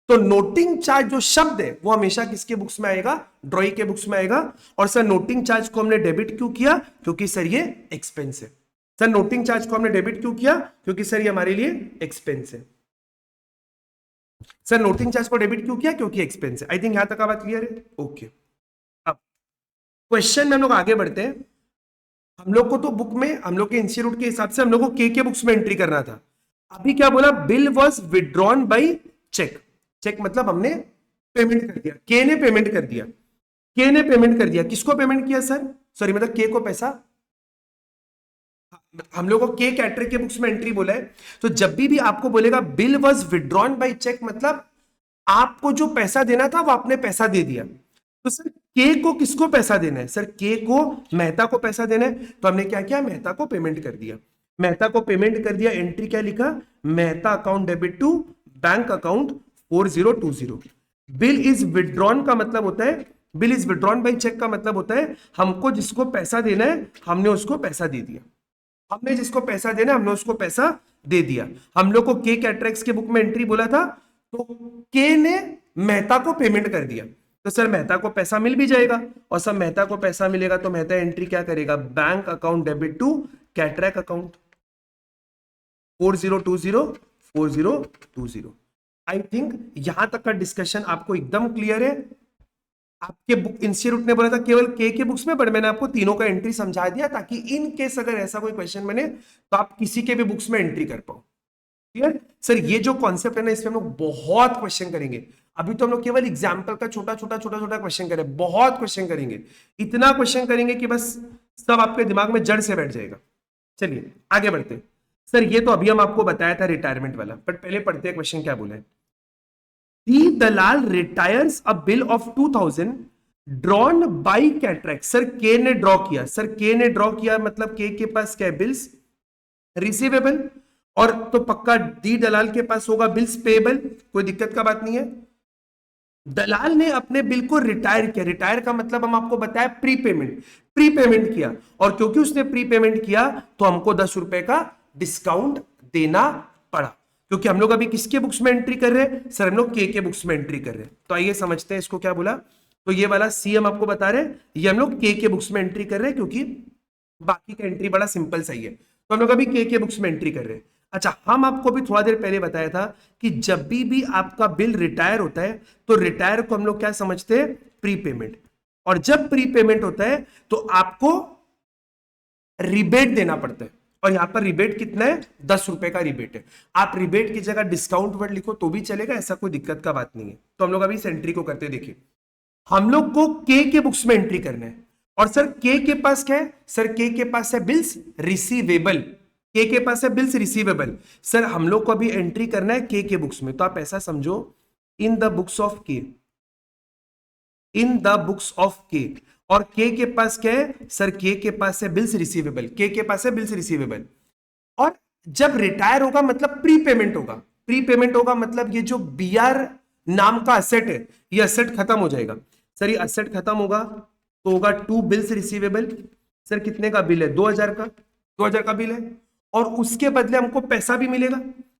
तो नोटिंग चार्ज जो शब्द है वो हमेशा किसके बुक्स में आएगा? ड्रॉई के बुक्स में आएगा। और सर नोटिंग चार्ज को हमने डेबिट क्यों किया? क्योंकि सर ये एक्सपेंस है। सर नोटिंग चार्ज को हमने डेबिट क्यों किया? क्योंकि सर ये हमारे लिए एक्सपेंस है। सर नोटिंग चार्ज को डेबिट क्यों किया? क्योंकि एक्सपेंस है। आई थिंक यहां तक बात क्लियर है। ओके, अब क्वेश्चन में हम लोग आगे बढ़ते हैं। हम लोग को तो बुक में हम लोग के इंस्टीट्यूट के हिसाब से हम लोग को के बुक्स में एंट्री करना था। अभी क्या बोला? Bill was withdrawn by cheque. Cheque मतलब हमने पेमेंट कर दिया, के ने पेमेंट कर दिया। किसको पेमेंट किया सर? सॉरी मतलब के को पैसा, हम लोग को के कैटरेक के बुक्स में एंट्री बोला है। तो जब भी आपको बोलेगा bill was withdrawn by cheque मतलब आपको जो पैसा देना था वो आपने पैसा दे दिया। तो सर के को किसको पैसा देना है? सर के को मेहता को पैसा देना है। तो हमने क्या किया? मेहता को पेमेंट कर दिया। मेहता को पेमेंट कर दिया, एंट्री क्या लिखा? Mehta account debit to bank account 4020। Bill is withdrawn का मतलब होता है, bill is withdrawn by cheque का मतलब होता है हमको जिसको पैसा देना है हमने उसको पैसा दे दिया। हमने जिसको पैसा देना हमने उसको पैसा दे दिया। हम लोग को के कैटरेक्स के बुक में एंट्री बोला था, तो के ने मेहता को पेमेंट कर दिया। तो सर मेहता को पैसा मिल भी जाएगा, और सर मेहता को पैसा मिलेगा तो मेहता एंट्री क्या करेगा? Bank account debit to Katrek account 4020। I think यहां तक का डिस्कशन आपको एकदम क्लियर है। आपके बुक इंस्टीट्यूट ने बोला था केवल के बुक्स में, बट मैंने आपको तीनों का एंट्री समझा दिया ताकि इन केस अगर ऐसा कोई क्वेश्चन बने तो आप किसी के भी बुक्स में एंट्री कर पाओ। Clear sir? ये जो कॉन्सेप्ट है ना इसमें हम लोग बहुत क्वेश्चन करेंगे। अभी तो हम लोग केवल एग्जाम्पल का छोटा छोटा छोटा छोटा क्वेश्चन करें, बहुत क्वेश्चन करेंगे, इतना क्वेश्चन करेंगे कि बस सब आपके दिमाग में जड़ से बैठ जाएगा। चलिए आगे बढ़ते हैं। सर ये तो अभी हम आपको बताया था रिटायरमेंट वाला, बट पहले पढ़ते हैं क्वेश्चन क्या बोला है। D Dalal retires a bill of 2000 drawn by cataract. Sir K ने ड्रॉ किया, सर के ने ड्रॉ किया मतलब के पास क्या है, बिल्स रिसीवेबल, और तो पक्का दी दलाल के पास होगा बिल्स पेएबल, कोई दिक्कत का बात नहीं है। दलाल ने अपने बिल को रिटायर किया, रिटायर का मतलब हम आपको बताया प्रीपेमेंट, प्रीपेमेंट किया, और क्योंकि उसने प्रीपेमेंट किया तो हमको 10 रुपए का डिस्काउंट देना पड़ा। क्योंकि हम लोग अभी किसके बुक्स में एंट्री कर रहे हैं, सर हम लोग के बुक्स में एंट्री कर रहे हैं। तो आइए समझते हैं इसको क्या बोला। तो ये वाला सी हम आपको बता रहे हैं, ये हम लोग के बुक्स में एंट्री कर रहे हैं, क्योंकि बाकी का एंट्री बड़ा सिंपल सही है। तो हम लोग अभी के बुक्स में एंट्री कर रहे हैं। अच्छा, हम आपको भी थोड़ा देर पहले बताया था कि जब भी आपका बिल रिटायर होता है तो रिटायर को हम लोग क्या समझते हैं, प्रीपेमेंट, और जब प्रीपेमेंट होता है तो आपको रिबेट देना पड़ता है, और यहां पर रिबेट कितना है, 10 रुपए का रिबेट है। आप रिबेट की जगह डिस्काउंट वर्ड लिखो तो भी चलेगा, ऐसा कोई दिक्कत का बात नहीं है। तो हम लोग अभी इस एंट्री को करते, देखिए हम लोग को के बुक्स में एंट्री करना है, और सर के पास क्या है, सर के पास है बिल्स रिसीवेबल, के पास है बिल्स रिसीवेबल। सर हम लोग को अभी एंट्री करना है के बुक्स में, तो आप ऐसा समझो, इन the books of K, in the books of के, और के पास क्या है, सर के पास है बिल्स रिसीवेबल, के पास है बिल्स रिसीवेबल। और जब रिटायर होगा मतलब प्रीपेमेंट होगा, प्रीपेमेंट होगा मतलब ये जो बीआर नाम का असेट है, ये असेट खत्म हो जाएगा। सर ये असेट खत्म होगा तो होगा 2 बिल्स रिसीवेबल। सर कितने का बिल है, 2000 का, 2000 का बिल है, और उसके बदले हमको पैसा भी मिलेगा।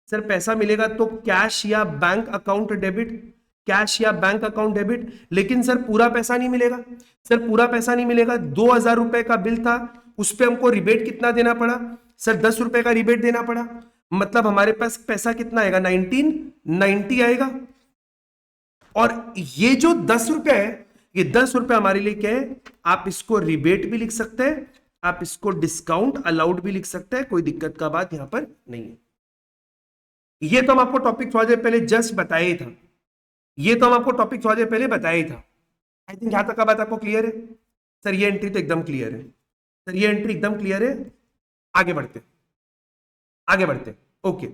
सर पैसा मिलेगा तो कैश या बैंक अकाउंट डेबिट, कैश या बैंक अकाउंट डेबिट, लेकिन सर पूरा पैसा नहीं मिलेगा। सर पूरा पैसा नहीं मिलेगा, 2000 रुपए का बिल था, उस पर हमको रिबेट कितना देना पड़ा, सर 10 रुपए का रिबेट देना पड़ा, मतलब हमारे पास पैसा कितना आएगा, 1990 आएगा। और ये जो 10 रुपए है, ये 10 रुपए हमारे लिए क्या है, आप इसको रिबेट भी लिख सकते हैं, आप इसको डिस्काउंट अलाउड भी लिख सकते हैं, कोई दिक्कत का बात यहां पर नहीं है। ये तो हम आपको टॉपिक थोड़ा देर पहले जस्ट बताया ही था, ये तो हम आपको टॉपिक थोड़ा देर पहले बताया ही था। आई थिंक यहां तक का बात आपको क्लियर है। सर ये एंट्री तो एकदम क्लियर है, सर ये एंट्री एकदम क्लियर है। आगे बढ़ते, आगे बढ़ते, ओके।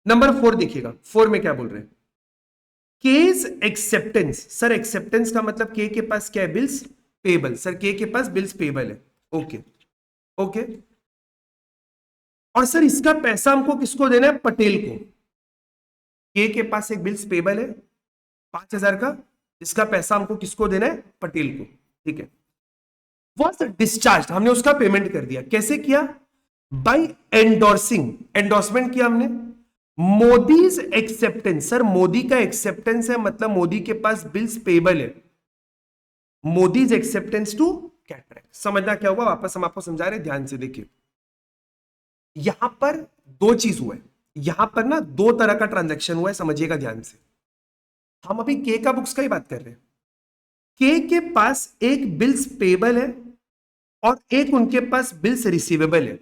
नंबर 4 देखिएगा, 4 में क्या बोल रहे हैं, केस एक्सेप्टेंस। सर एक्सेप्टेंस का मतलब के पास क्या है, बिल्स पेबल, सर के पास बिल्स पेबल है, ओके ओके। और सर इसका पैसा हमको किसको देना है, पटेल को। के पास एक बिल्स पेबल है 5000 का, इसका पैसा हमको किसको देना है, पटेल को, ठीक है। वॉज डिस्चार्ज, हमने उसका पेमेंट कर दिया, कैसे किया, बाई एंडोर्सिंग, एंडोर्समेंट किया हमने। मोदीज एक्सेप्टेंस, सर मोदी का एक्सेप्टेंस है मतलब मोदी के पास बिल्स पेबल है, मोदीज एक्सेप्टेंस टू कैटरैक्ट। समझना क्या होगा, वापस हम आपको समझा रहे, ध्यान से देखिए। यहां पर 2 चीज हुआ है, यहां पर ना 2 तरह का ट्रांजैक्शन हुआ है, समझिएगा ध्यान से। हम अभी के का बुक्स का ही बात कर रहे हैं। के पास एक बिल्स पेबल है और एक उनके पास बिल्स रिसीवेबल है।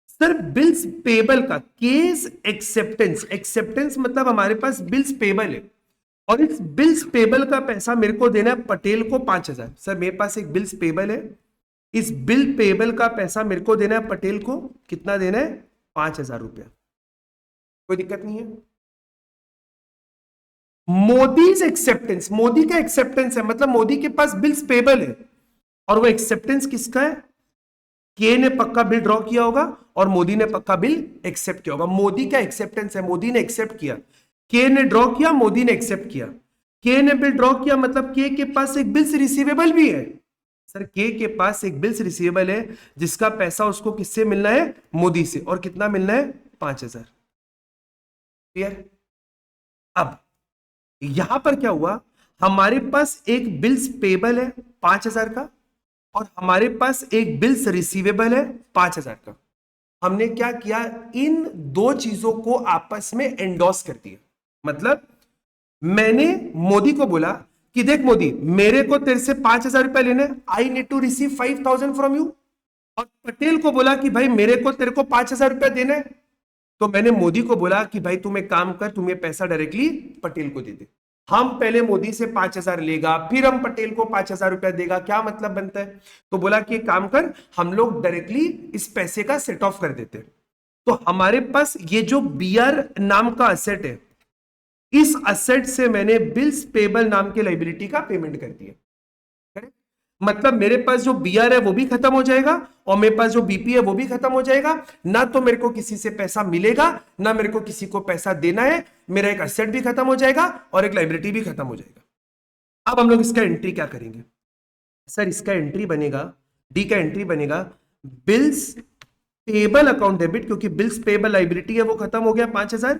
सर बिल्स पेबल का केस एक्सेप्टेंस, एक्सेप्टेंस मतलब हमारे पास बिल्स पेबल है, और इस बिल्स पेबल का पैसा मेरे को देना है पटेल को 5000। सर मेरे पास एक बिल्स पेबल है, इस बिल पेबल का पैसा मेरे को देना है पटेल को, कितना देना है, 5000 रुपया, कोई दिक्कत नहीं है। मोदीज एक्सेप्टेंस, मोदी का एक्सेप्टेंस है मतलब मोदी के पास बिल्स पेबल है, और वो एक्सेप्टेंस किसका है, के ने पक्का बिल ड्रॉ किया होगा और मोदी ने पक्का बिल एक्सेप्ट किया होगा। मोदी का एक्सेप्टेंस है, मोदी ने एक्सेप्ट किया, के ने ड्रॉ किया, मोदी ने एक्सेप्ट किया। के ने बिल ड्रॉ किया मतलब के पास एक बिल्स रिसीवेबल भी है। सर के पास एक बिल्स रिसीवेबल है जिसका पैसा उसको किससे मिलना है, मोदी से, और कितना मिलना है, 5000। क्लियर। अब यहां पर क्या हुआ, हमारे पास एक बिल्स पेबल है 5000 का, और हमारे पास एक बिल्स रिसीवेबल है 5000 का। हमने क्या किया, इन 2 चीजों को आपस में एंडोर्स कर दिया। मतलब मैंने मोदी को बोला कि देख मोदी, मेरे को तेरे से 5000 रुपया लेने, I need to receive 5000 from you. और पटेल को बोला कि भाई मेरे को तेरे को 5000 रुपया देना है, तो मैंने मोदी को बोला कि भाई तुम एक काम कर, तुम ये पैसा डायरेक्टली पटेल को दे दे। हम पहले मोदी से 5,000 लेगा, फिर हम पटेल को 5,000 रुपया देगा, क्या मतलब बनता है? तो बोला कि काम कर, हम लोग डायरेक्टली इस पैसे का सेट ऑफ कर देते हैं। तो हमारे पास ये जो बीआर नाम का असेट है, इस असेट से मैंने बिल्स पेबल नाम के लाइबिलिटी का पेमेंट कर दिया। मतलब मेरे पास जो बीआर है वो भी खत्म हो जाएगा और मेरे पास जो बीपी है वो भी खत्म हो जाएगा। ना तो मेरे को किसी से पैसा मिलेगा, ना मेरे को किसी को पैसा देना है। मेरा एक असेट भी खत्म हो जाएगा और एक लाइबिलिटी भी खत्म हो जाएगा। अब हम लोग इसका एंट्री क्या करेंगे? सर इसका एंट्री बनेगा, डी का एंट्री बनेगा बिल्स पेबल अकाउंट डेबिट, क्योंकि बिल्स पेबल लाइबिलिटी है वो खत्म हो गया 5,000,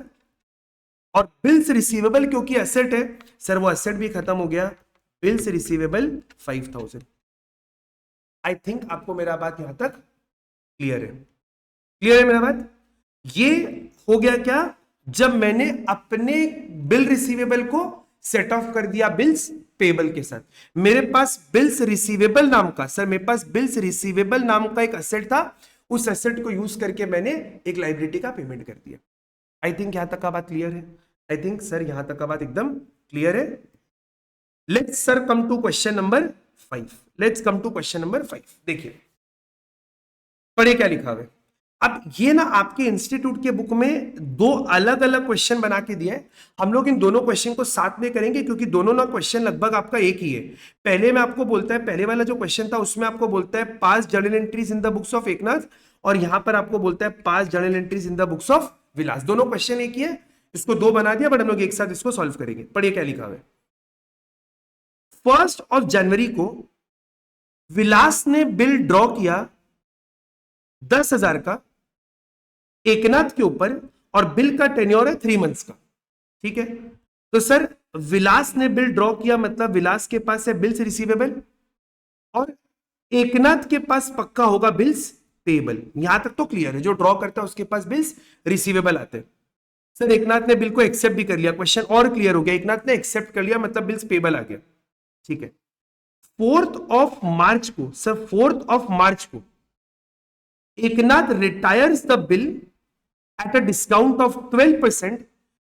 और बिल्स रिसीवेबल क्योंकि एसेट है सर वो एसेट भी खत्म हो गया, बिल्स रिसीवेबल 5,000। आई थिंक आपको मेरा बात यहां तक क्लियर है? क्लियर है मेरा बात? ये हो गया क्या? जब मैंने अपने बिल रिसीवेबल को सेट ऑफ कर दिया बिल्स पेबल के साथ। मेरे पास बिल्स रिसीवेबल नाम का, सर मेरे पास बिल्स रिसीवेबल नाम का एक एसेट था, उस एसेट को यूज करके मैंने एक लाइबिलिटी का पेमेंट कर दिया। आई थिंक यहां तक का बात क्लियर है? आई थिंक सर यहां तक का बात एकदम क्लियर है। Let's sir come to question number 5। Let's come to question number 5। देखिए पढ़े क्या लिखा हुआ है। अब ये ना आपके इंस्टीट्यूट के बुक में दो अलग अलग क्वेश्चन बना के दिए हैं। हम लोग इन दोनों क्वेश्चन को साथ में करेंगे क्योंकि दोनों ना क्वेश्चन लगभग आपका एक ही है। पहले में आपको बोलता है, पहले वाला जो क्वेश्चन था उसमें आपको बोलता है 5 journal entries in the books of Eknath, और यहां पर आपको बोलता है 5 journal entries in the books of Vilas. दोनों क्वेश्चन एक ही है, इसको दो बना दिया, बट हम लोग एक साथ इसको सॉल्व करेंगे। पढ़िए क्या लिखा हुआ है। 1 जनवरी को विलास ने बिल ड्रॉ किया 10,000 का एकनाथ के ऊपर, और बिल का टेन्योर है 3 मंथ्स का। ठीक है, तो सर विलास ने बिल ड्रॉ किया मतलब विलास के पास है बिल्स रिसीवेबल, और एकनाथ के पास पक्का होगा बिल्स पेबल। यहां तक तो क्लियर है, जो ड्रॉ करता है उसके पास बिल्स रिसीवेबल आते हैं। सर एकनाथ ने बिल को एक्सेप्ट भी कर लिया, क्वेश्चन और क्लियर हो गया, एकनाथ ने एक्सेप्ट कर लिया मतलब बिल्स पेबल आ गया। ठीक है, 4 मार्च को, सर 4 मार्च को Eknath retires the bill at a discount of 12%,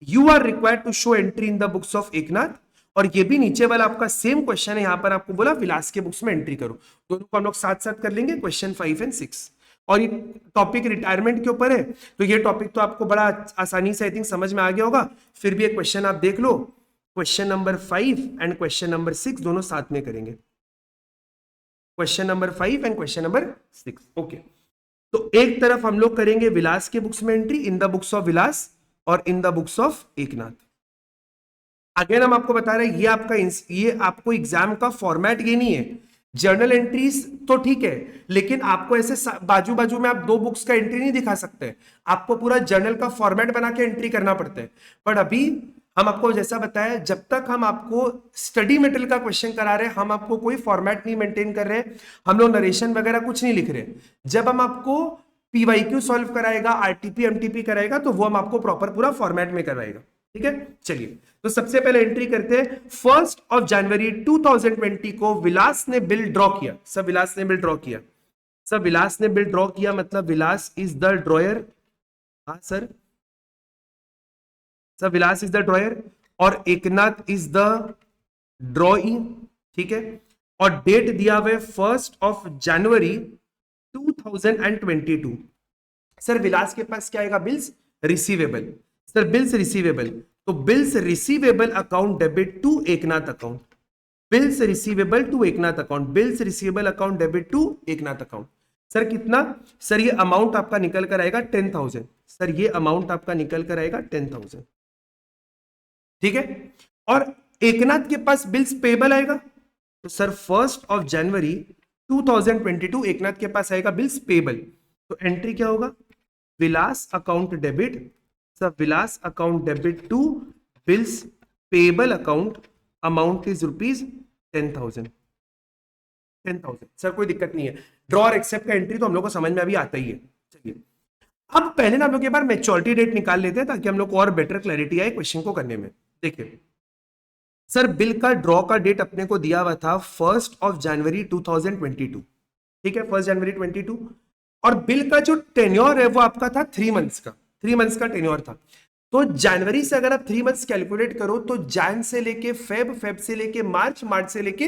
you are required to show entry in the books of Eknath. और ये भी नीचे वाला आपका सेम क्वेश्चन है, यहां पर आपको बोला विलास के बुक्स में एंट्री करो। दोनों को हम लोग साथ साथ कर लेंगे, क्वेश्चन 5 और 6। और ये टॉपिक रिटायरमेंट के ऊपर है, तो ये टॉपिक तो आपको बड़ा आसानी से आई थिंक समझ में आ गया होगा। फिर भी एक क्वेश्चन आप देख लो, question number 5 and question number 6 दोनों साथ में करेंगे। Question number 5 and question number 6। Okay, तो एक तरफ हम लोग करेंगे विलास के बुक्स में entry in the books of Vilas और in the books of Eknath. Again हम आपको बता रहे हैं ये आपको एग्जाम का फॉर्मेट ये नहीं है। जर्नल एंट्रीज तो ठीक है, लेकिन आपको ऐसे बाजू बाजू में आप 2 बुक्स का एंट्री नहीं दिखा सकते, आपको पूरा जर्नल का फॉर्मेट बना के एंट्री करना पड़ता है। पर अभी हम आपको जैसा बताया, जब तक हम आपको स्टडी मटेरियल का क्वेश्चन करा रहे हैं, हम आपको कोई फॉर्मेट नहीं मेंटेन कर रहे, हम लोग नरेशन वगैरह कुछ नहीं लिख रहे। जब हम आपको पीवाईक्यू सॉल्व कराएगा, आरटीपी एमटीपी कराएगा, तो वो हम आपको प्रॉपर पूरा फॉर्मेट में कराएगा। ठीक है, चलिए तो सबसे पहले एंट्री करते हैं। 1 जनवरी 2020 को विलास ने बिल ड्रॉ किया। सब विलास ने बिल ड्रॉ किया, सब विलास ने बिल ड्रॉ किया मतलब विलास इज द ड्रॉयर। हाँ सर, सब विलास इज द ड्रॉयर और एकनाथ इज द ड्रॉई। ठीक है, और डेट दिया हुआ है 1 जनवरी 2022। सर विलास के पास क्या आएगा? Bills receivable. Sir bills receivable, तो bills receivable account debit to Eknath account, bills receivable to Eknath account, bills receivable account debit to Eknath account. Sir कितना? सर ये अमाउंट आपका निकल कर आएगा 10,000। सर ये अमाउंट आपका निकल कर आएगा 10,000। ठीक है, और एकनाथ के पास बिल्स पेबल आएगा, तो सर 1 जनवरी 2022 एकनाथ के पास आएगा बिल्स पेबल। तो एंट्री क्या होगा? Vilas account debit, sir Vilas account debit to bills payable account, amount is ₹10,000। 10,000। Sir कोई दिक्कत नहीं है, ड्रॉ और एक्सेप्ट का एंट्री तो हम लोग को समझ में अभी आता ही है। चलिए अब पहले ना हम लोग एक बार मैच्योरिटी डेट निकाल लेते हैं ताकि हम लोग को और बेटर क्लैरिटी आए क्वेश्चन को करने में। देखिए सर बिल का ड्रॉ का डेट अपने को दिया हुआ था 1 जनवरी 2022। ठीक है, 1 जनवरी 22, और बिल का जो टेन्योर है वो आपका था 3 मंथ्स का, 3 मंथ्स का टेन्योर था। तो जनवरी से अगर आप 3 मंथ्स कैलकुलेट करो तो जैन से लेके फेब, फेब से लेके मार्च, मार्च से लेके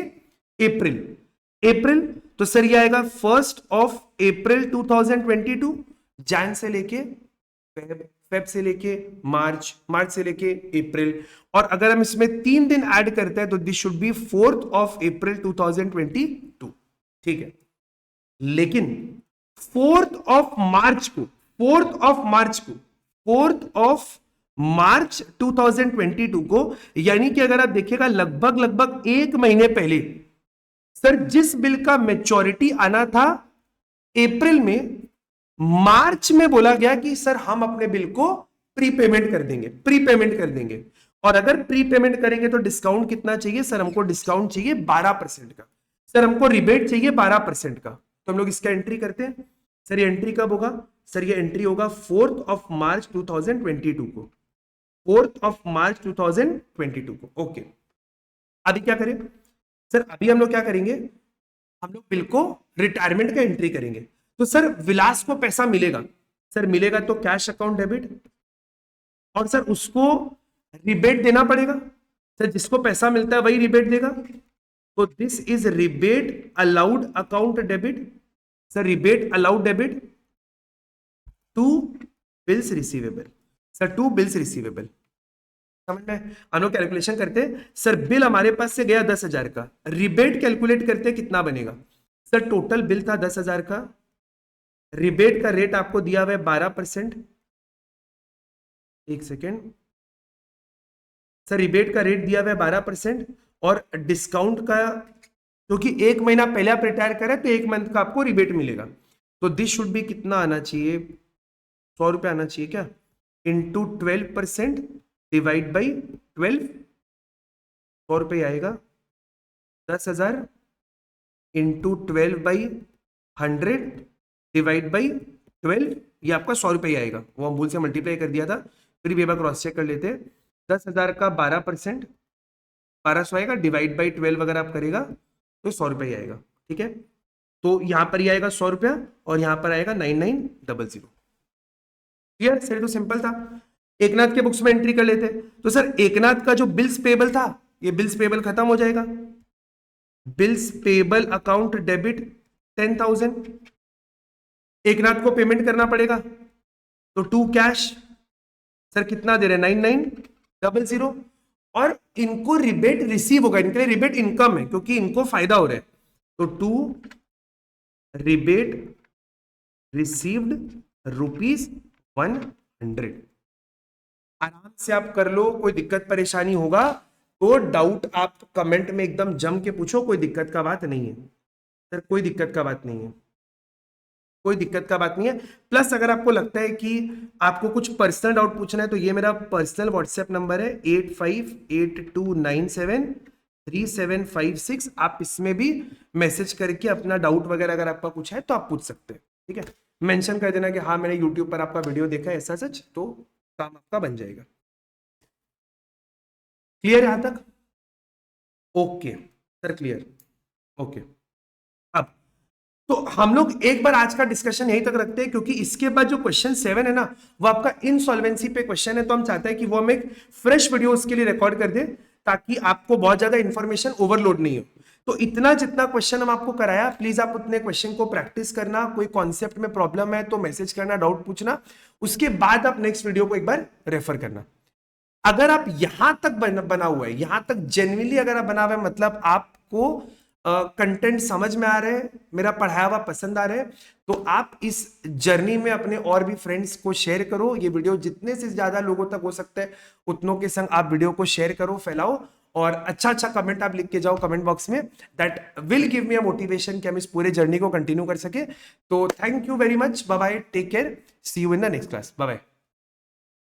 अप्रैल, अप्रैल तो सर ये आएगा 1 अप्रैल 2022, जैन से लेके फेब, फेब से लेके मार्च, मार्च से लेके अप्रैल, और अगर हम इसमें 3 दिन ऐड करते हैं तो दिस शुड बी 4 अप्रैल 2022, ठीक है। लेकिन 4 मार्च को, 4 मार्च 2022 को, यानी कि अगर आप देखिएगा लगभग 1 महीने पहले सर जिस बिल का मैच्योरिटी आना था अप्रैल में, मार्च में बोला गया कि सर हम अपने बिल को प्रीपेमेंट कर देंगे, प्रीपेमेंट कर देंगे। और अगर प्रीपेमेंट करेंगे तो डिस्काउंट कितना चाहिए सर, हमको डिस्काउंट चाहिए 12% का, सर हमको रिबेट चाहिए 12% का। तो हम लोग इसका एंट्री करते हैं। सर ये एंट्री कब होगा, सर ये एंट्री होगा 4 मार्च 2022 को, 4 मार्च 2022 को। ओके, अभी क्या करें सर, अभी हम लोग क्या करेंगे, हम लोग बिल को रिटायरमेंट का एंट्री करेंगे। तो सर विलास को पैसा मिलेगा, सर मिलेगा तो कैश अकाउंट डेबिट, और सर उसको रिबेट देना पड़ेगा, सर जिसको पैसा मिलता है वही रिबेट देगा, तो this is rebate allowed account debit, sir rebate allowed debit to bills receivable, sir to bills receivable. समझ में, हम लोग कैलकुलेशन करते हैं, सर बिल हमारे पास से गया 10,000 का, रिबेट कैलकुलेट करते कितना बनेगा, सर टोटल बिल था 10,000 का, रिबेट का रेट आपको दिया हुआ है 12%, एक सेकेंड, सर रिबेट का रेट दिया हुआ है 12%, और डिस्काउंट का क्योंकि 1 महीना पहले आप रिटायर करें तो 1 मंथ का आपको रिबेट मिलेगा, तो दिस शुड भी कितना आना चाहिए, 100 रुपये आना चाहिए क्या, इंटू 12% डिवाइड बाई 12, 100 रुपये आएगा, 10,000 इंटू 12 बाई 100 डिवाइड बाई 12, ये आपका 100 रुपये आएगा, वो हम भूल से मल्टीप्लाई कर दिया था, फिर भी एक बार क्रॉस चेक कर लेते हैं। 10,000 का 12% 1200 आएगा, डिवाइड बाई 12 अगर आप करेगा तो 100 रुपये आएगा, ठीक है। तो यहां पर ही आएगा 100 रुपया और यहां पर आएगा 9900। क्लियर, सर तो सिंपल था। एकनाथ के बुक्स में एंट्री कर लेते, तो सर एकनाथ का जो बिल्स पेबल था, ये बिल्स पेबल खत्म हो जाएगा, bills payable account debit 10,000, Eknath को पेमेंट करना पड़ेगा, तो टू कैश, सर कितना दे रहे हैं 9900, और इनको रिबेट रिसीव होगा, इनके लिए रिबेट इनकम है क्योंकि इनको फायदा हो रहा है, तो टू रिबेट रिसीव्ड ₹100। आराम से आप कर लो, कोई दिक्कत परेशानी होगा तो डाउट आप कमेंट में एकदम जम के पूछो, कोई दिक्कत का बात नहीं है सर, कोई दिक्कत का बात नहीं है, कोई दिक्कत का बात नहीं है। प्लस अगर आपको लगता है कि आपको कुछ पर्सनल डाउट पूछना है तो ये मेरा पर्सनल व्हाट्सएप नंबर है 8582973756, आप इसमें भी मैसेज करके अपना डाउट वगैरह अगर आपका कुछ है तो आप पूछ सकते हैं, ठीक है। मेंशन कर देना कि हाँ मैंने यूट्यूब पर आपका वीडियो देखा है ऐसा सच, तो काम आपका बन जाएगा। क्लियर यहां तक, ओके सर क्लियर, ओके। अब तो हम लोग एक बार आज का डिस्कशन यहीं तक रखते हैं क्योंकि इसके बाद जो क्वेश्चन 7 है ना वो आपका इनसॉल्वेंसी पे क्वेश्चन है, तो हम चाहते हैं कि वो हम एक फ्रेश वीडियो उसके लिए रिकॉर्ड कर दें ताकि आपको बहुत ज्यादा इंफॉर्मेशन ओवरलोड नहीं हो। तो इतना जितना क्वेश्चन हम आपको कराया, प्लीज आप उतने क्वेश्चन को प्रैक्टिस करना, कोई कॉन्सेप्ट में प्रॉब्लम है तो मैसेज करना, डाउट पूछना, उसके बाद आप नेक्स्ट वीडियो को एक बार रेफर करना। अगर आप यहां तक बना हुआ है, यहां तक जेन्युइनली अगर आप बना हुआ है, मतलब आपको कंटेंट समझ में आ रहे हैं, मेरा पढ़ाया हुआ पसंद आ रहा है, तो आप इस जर्नी में अपने और भी फ्रेंड्स को शेयर करो। ये वीडियो जितने से ज्यादा लोगों तक हो सकता है उतनों के संग आप वीडियो को शेयर करो, फैलाओ, और अच्छा कमेंट आप लिख के जाओ कमेंट बॉक्स में, that will give me a motivation कि हम इस पूरे जर्नी को कंटिन्यू कर सके। तो thank you very much, bye bye, take care, see you in the next class, bye bye.